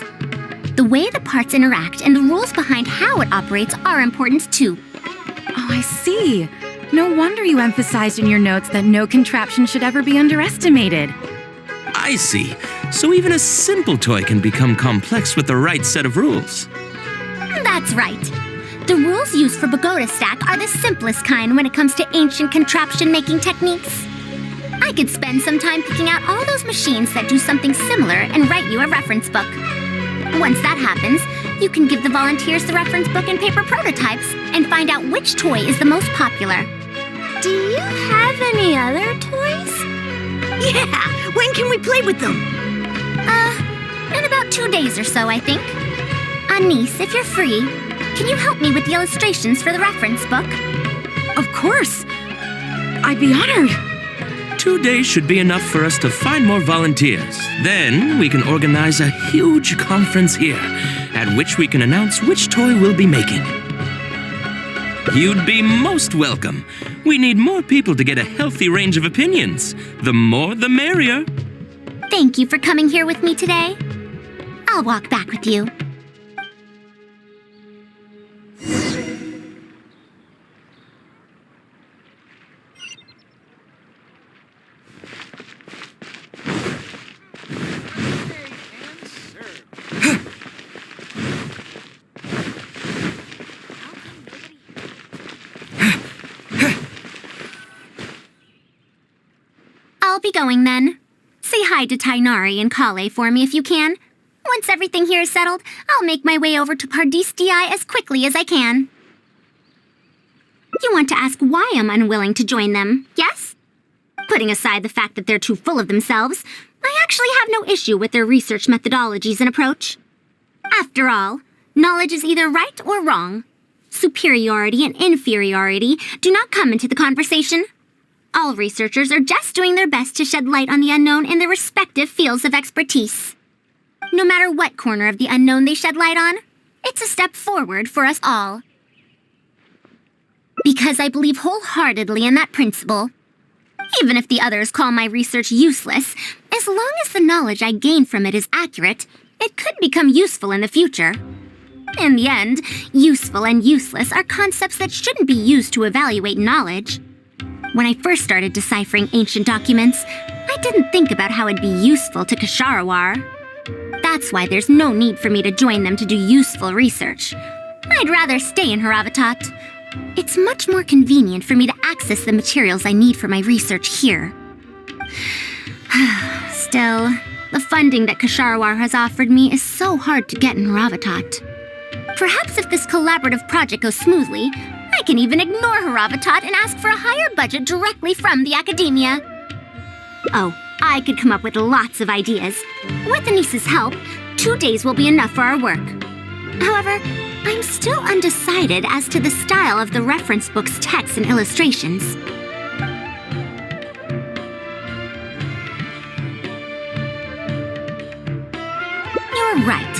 The way the parts interact and the rules behind how it operates are important too. Oh, I see. No wonder you emphasized in your notes that no contraption should ever be underestimated. I see. So even a simple toy can become complex with the right set of rules. That's right. The rules used for pagoda stack are the simplest kind when it comes to ancient contraption-making techniques. I could spend some time picking out all those machines that do something similar and write you a reference book. Once that happens, you can give the volunteers the reference book and paper prototypes and find out which toy is the most popular. Do you have any other toys? Yeah! When can we play with them? In about 2 days or so, I think. Niece, if you're free, can you help me with the illustrations for the reference book? Of course! I'd be honored! 2 days should be enough for us to find more volunteers. Then we can organize a huge conference here, at which we can announce which toy we'll be making. You'd be most welcome. We need more people to get a healthy range of opinions. The more, the merrier. Thank you for coming here with me today. I'll walk back with you. I'll be going then. Say hi to Tainari and Kale for me if you can. Once everything here is settled, I'll make my way over to Pardistii as quickly as I can. You want to ask why I'm unwilling to join them, yes? Putting aside the fact that they're too full of themselves, I actually have no issue with their research methodologies and approach. After all, knowledge is either right or wrong. Superiority and inferiority do not come into the conversation. All researchers are just doing their best to shed light on the unknown in their respective fields of expertise. No matter what corner of the unknown they shed light on, it's a step forward for us all. Because I believe wholeheartedly in that principle. Even if the others call my research useless, as long as the knowledge I gain from it is accurate, it could become useful in the future. In the end, useful and useless are concepts that shouldn't be used to evaluate knowledge. When I first started deciphering ancient documents, I didn't think about how it'd be useful to Kasharawar. That's why there's no need for me to join them to do useful research. I'd rather stay in Haravatat. It's much more convenient for me to access the materials I need for my research here. Still, The funding that Kasharawar has offered me is so hard to get in Haravatat. Perhaps if this collaborative project goes smoothly, I can even ignore Haravatat and ask for a higher budget directly from the academia. Oh, I could come up with lots of ideas. With Anis's help, 2 days will be enough for our work. However, I'm still undecided as to the style of the reference book's text and illustrations. You're right.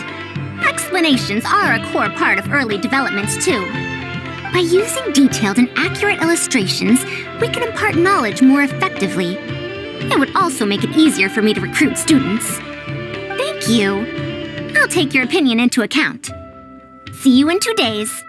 Explanations are a core part of early developments, too. By using detailed and accurate illustrations, we can impart knowledge more effectively. It would also make it easier for me to recruit students. Thank you. I'll take your opinion into account. See you in 2 days.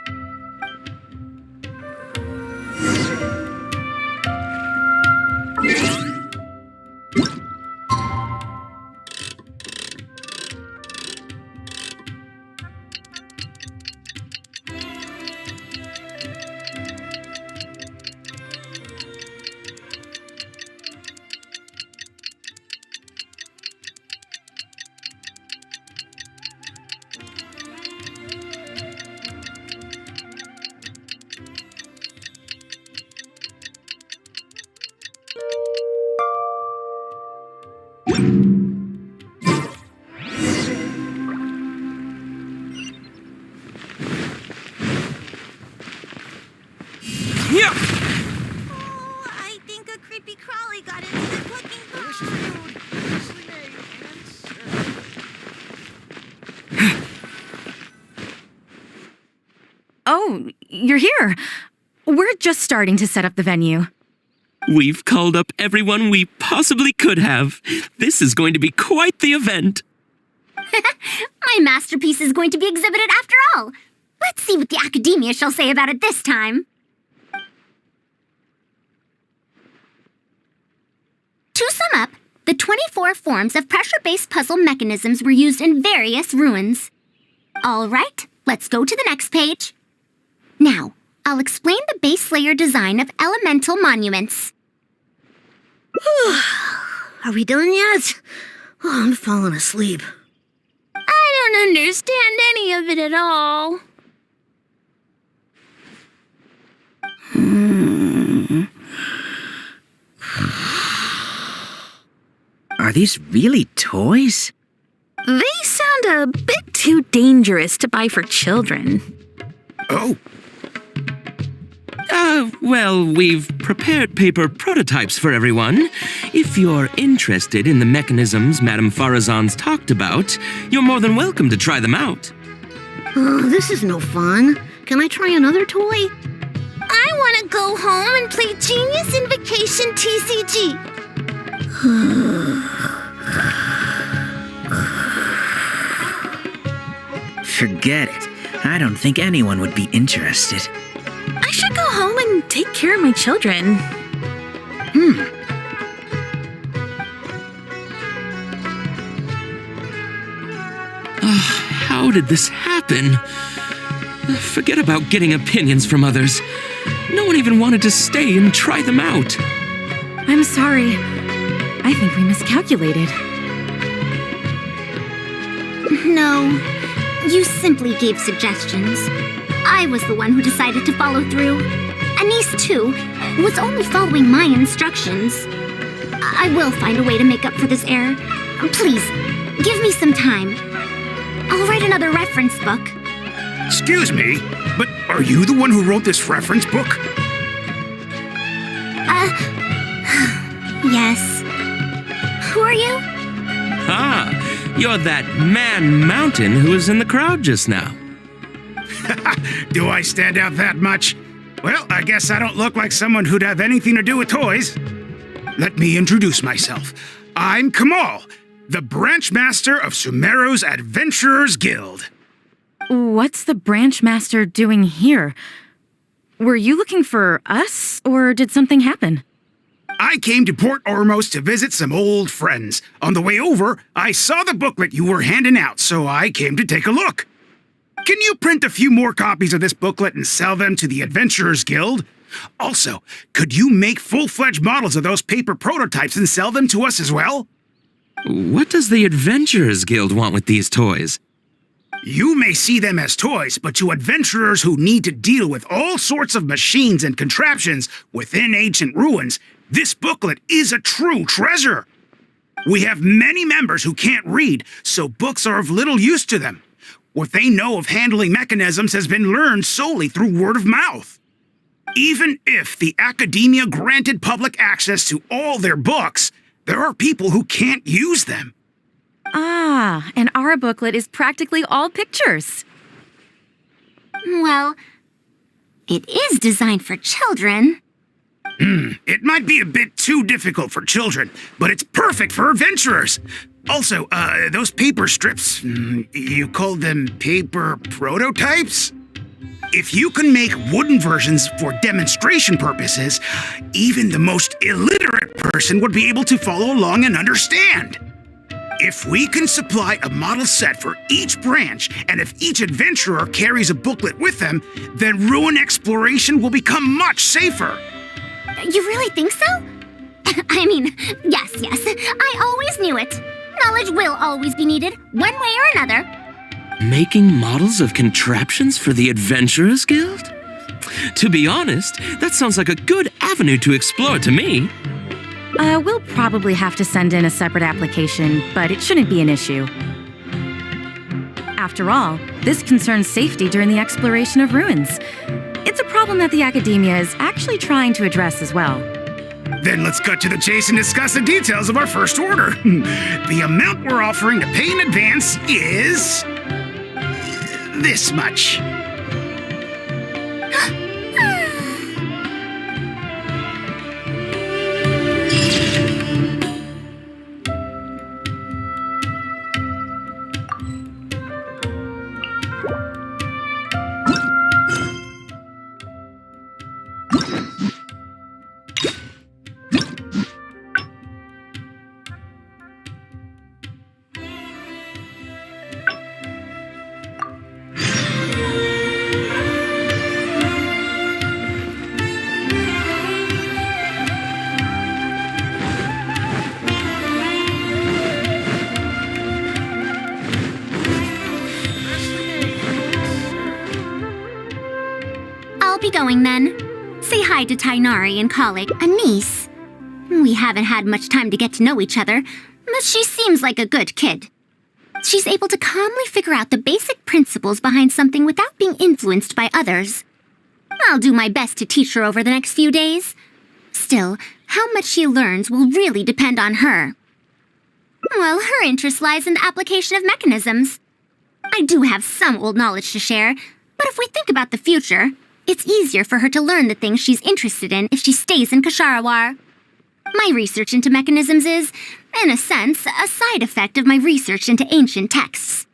I think a creepy crawly got into the cooking pot. Oh, you're here. We're just starting to set up the venue. We've called up everyone we possibly could have. This is going to be quite the event. My masterpiece is going to be exhibited after all. Let's see what the academia shall say about it this time. To sum up, the 24 forms of pressure-based puzzle mechanisms were used in various ruins. All right, let's go to the next page. Now, I'll explain the base layer design of elemental monuments. Are we done yet? Oh, I'm falling asleep. I don't understand any of it at all. Are these really toys? They sound a bit too dangerous to buy for children. Oh. Well, we've prepared paper prototypes for everyone. If you're interested in the mechanisms Madame Faruzan's talked about, you're more than welcome to try them out. Oh, this is no fun. Can I try another toy? I want to go home and play Genius Invocation TCG. Forget it. I don't think anyone would be interested. I should go home and take care of my children. How did this happen? Forget about getting opinions from others. No one even wanted to stay and try them out. I'm sorry. I think we miscalculated. No, you simply gave suggestions. I was the one who decided to follow through. Anise, too, was only following my instructions. I will find a way to make up for this error. Please, give me some time. I'll write another reference book. Excuse me, but are you the one who wrote this reference book? Yes. Who are you? Ah, you're that man Mountain who was in the crowd just now. Do I stand out that much? Well, I guess I don't look like someone who'd have anything to do with toys. Let me introduce myself. I'm Kamal, the branch master of Sumeru's Adventurers Guild. What's the branch master doing here? Were you looking for us, or did something happen? I came to Port Ormos to visit some old friends. On the way over, I saw the booklet you were handing out, so I came to take a look. Can you print a few more copies of this booklet and sell them to the Adventurers Guild? Also, could you make full-fledged models of those paper prototypes and sell them to us as well? What does the Adventurers Guild want with these toys? You may see them as toys, but to adventurers who need to deal with all sorts of machines and contraptions within ancient ruins, this booklet is a true treasure. We have many members who can't read, so books are of little use to them. What they know of handling mechanisms has been learned solely through word of mouth. Even if the academia granted public access to all their books, there are people who can't use them. Ah, and our booklet is practically all pictures. Well, it is designed for children. It might be a bit too difficult for children, but it's perfect for adventurers. Also, those paper strips, you call them paper prototypes? If you can make wooden versions for demonstration purposes, even the most illiterate person would be able to follow along and understand. If we can supply a model set for each branch, and if each adventurer carries a booklet with them, then ruin exploration will become much safer. You really think so? I mean, yes. I always knew it. Knowledge will always be needed, one way or another. Making models of contraptions for the Adventurers Guild? To be honest, that sounds like a good avenue to explore to me. We'll probably have to send in a separate application, but it shouldn't be an issue. After all, this concerns safety during the exploration of ruins. It's a problem that the academia is actually trying to address as well. Then let's cut to the chase and discuss the details of our first order. The amount we're offering to pay in advance is this much. Going then. Say hi to Tainari and Kalik, a niece. We haven't had much time to get to know each other, but she seems like a good kid. She's able to calmly figure out the basic principles behind something without being influenced by others. I'll do my best to teach her over the next few days. Still, how much she learns will really depend on her. Well, her interest lies in the application of mechanisms. I do have some old knowledge to share, but if we think about the future, it's easier for her to learn the things she's interested in if she stays in Kasharawar. My research into mechanisms is, in a sense, a side effect of my research into ancient texts.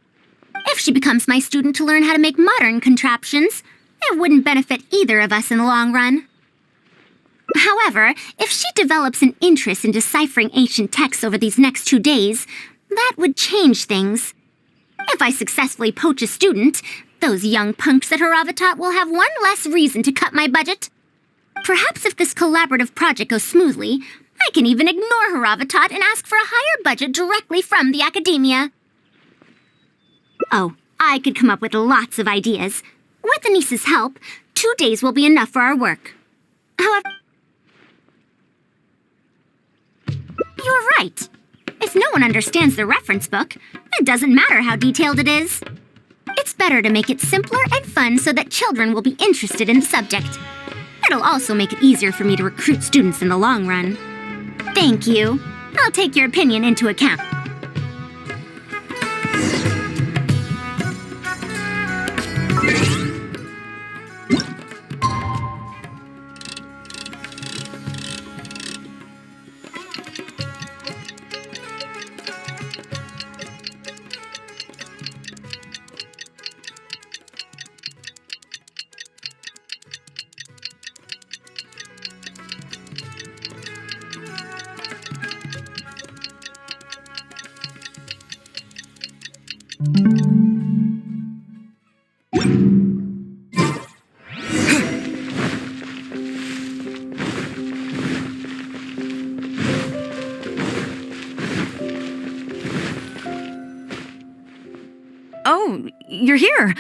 If she becomes my student to learn how to make modern contraptions, it wouldn't benefit either of us in the long run. However, if she develops an interest in deciphering ancient texts over these next 2 days, that would change things. If I successfully poach a student, those young punks at Haravatat will have one less reason to cut my budget. Perhaps if this collaborative project goes smoothly, I can even ignore Haravatat and ask for a higher budget directly from the academia. Oh, I could come up with lots of ideas. With Anissa's help, 2 days will be enough for our work. However, you're right. If no one understands the reference book, it doesn't matter how detailed it is. It's better to make it simpler and fun so that children will be interested in the subject. It'll also make it easier for me to recruit students in the long run. Thank you. I'll take your opinion into account. you're here.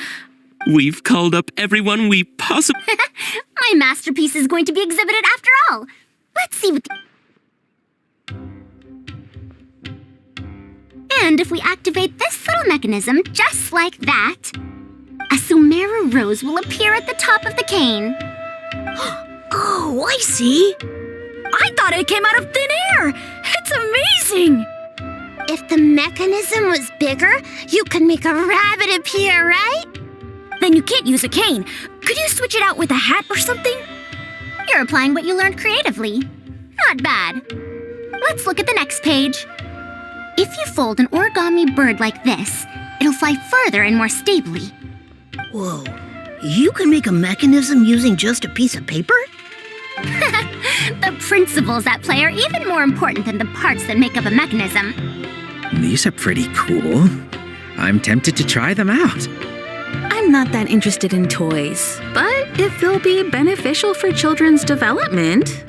We've called up everyone we possibly... My masterpiece is going to be exhibited after all. Let's see what And if we activate this little mechanism just like that, a Sumeru rose will appear at the top of the cane. Oh, I see. I thought it came out of thin air. It's amazing. If the mechanism was bigger, you could make a rabbit appear, right? Then you can't use a cane. Could you switch it out with a hat or something? You're applying what you learned creatively. Not bad. Let's look at the next page. If you fold an origami bird like this, it'll fly further and more stably. Whoa. You can make a mechanism using just a piece of paper? The principles at play are even more important than the parts that make up a mechanism. These are pretty cool. I'm tempted to try them out. I'm not that interested in toys, but if they'll be beneficial for children's development...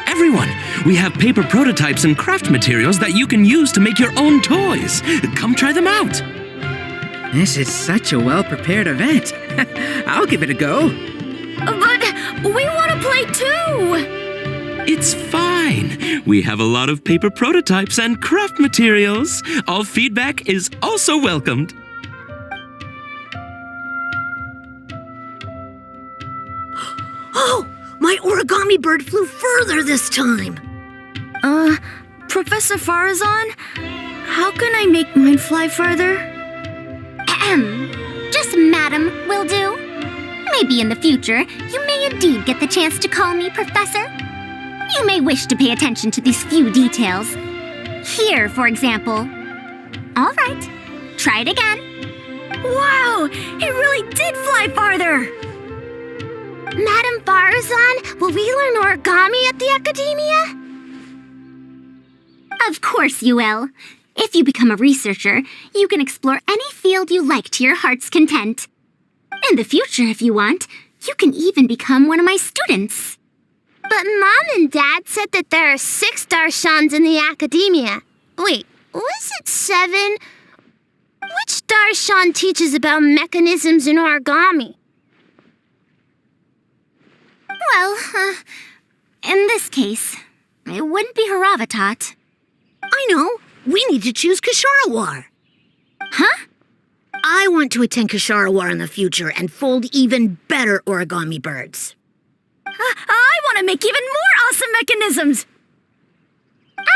Everyone, we have paper prototypes and craft materials that you can use to make your own toys. Come try them out. This is such a well-prepared event. I'll give it a go. But we want to play too! It's fine. We have a lot of paper prototypes and craft materials. All feedback is also welcomed. Oh, my origami bird flew further this time. Professor Faruzan, how can I make mine fly further? Just madam will do. Maybe in the future, you may indeed get the chance to call me Professor. You may wish to pay attention to these few details. Here, for example. All right, try it again. Wow, it really did fly farther! Madam Faruzan, will we learn origami at the Academia? Of course you will. If you become a researcher, you can explore any field you like to your heart's content. In the future, if you want, you can even become one of my students. But Mom and Dad said that there are 6 darshans in the Academia. Wait, was it 7? Which darshan teaches about mechanisms in origami? Well, in this case, it wouldn't be Haravatat. I know. We need to choose Kasharawar. Huh? I want to attend Kasharawar in the future and fold even better origami birds. I want to make even more awesome mechanisms!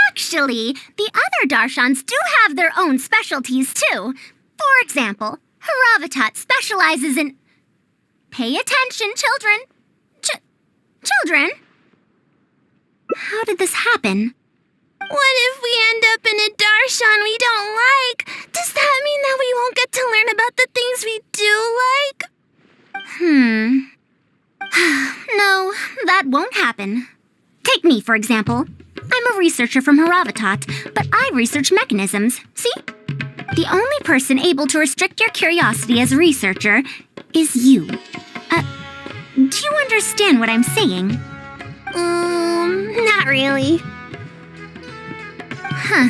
Actually, the other darshans do have their own specialties, too. For example, Haravatat specializes in... Pay attention, children. Children? How did this happen? What if we end up in a darshan we don't like? Does that mean that we won't get to learn about the things we do like? No, that won't happen. Take me, for example. I'm a researcher from Haravatat, but I research mechanisms, see? The only person able to restrict your curiosity as a researcher is you. Do you understand what I'm saying? Not really. Huh.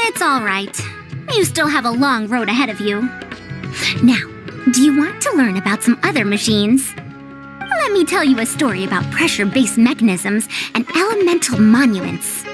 It's all right. You still have a long road ahead of you. Now, do you want to learn about some other machines? Let me tell you a story about pressure-based mechanisms and elemental monuments.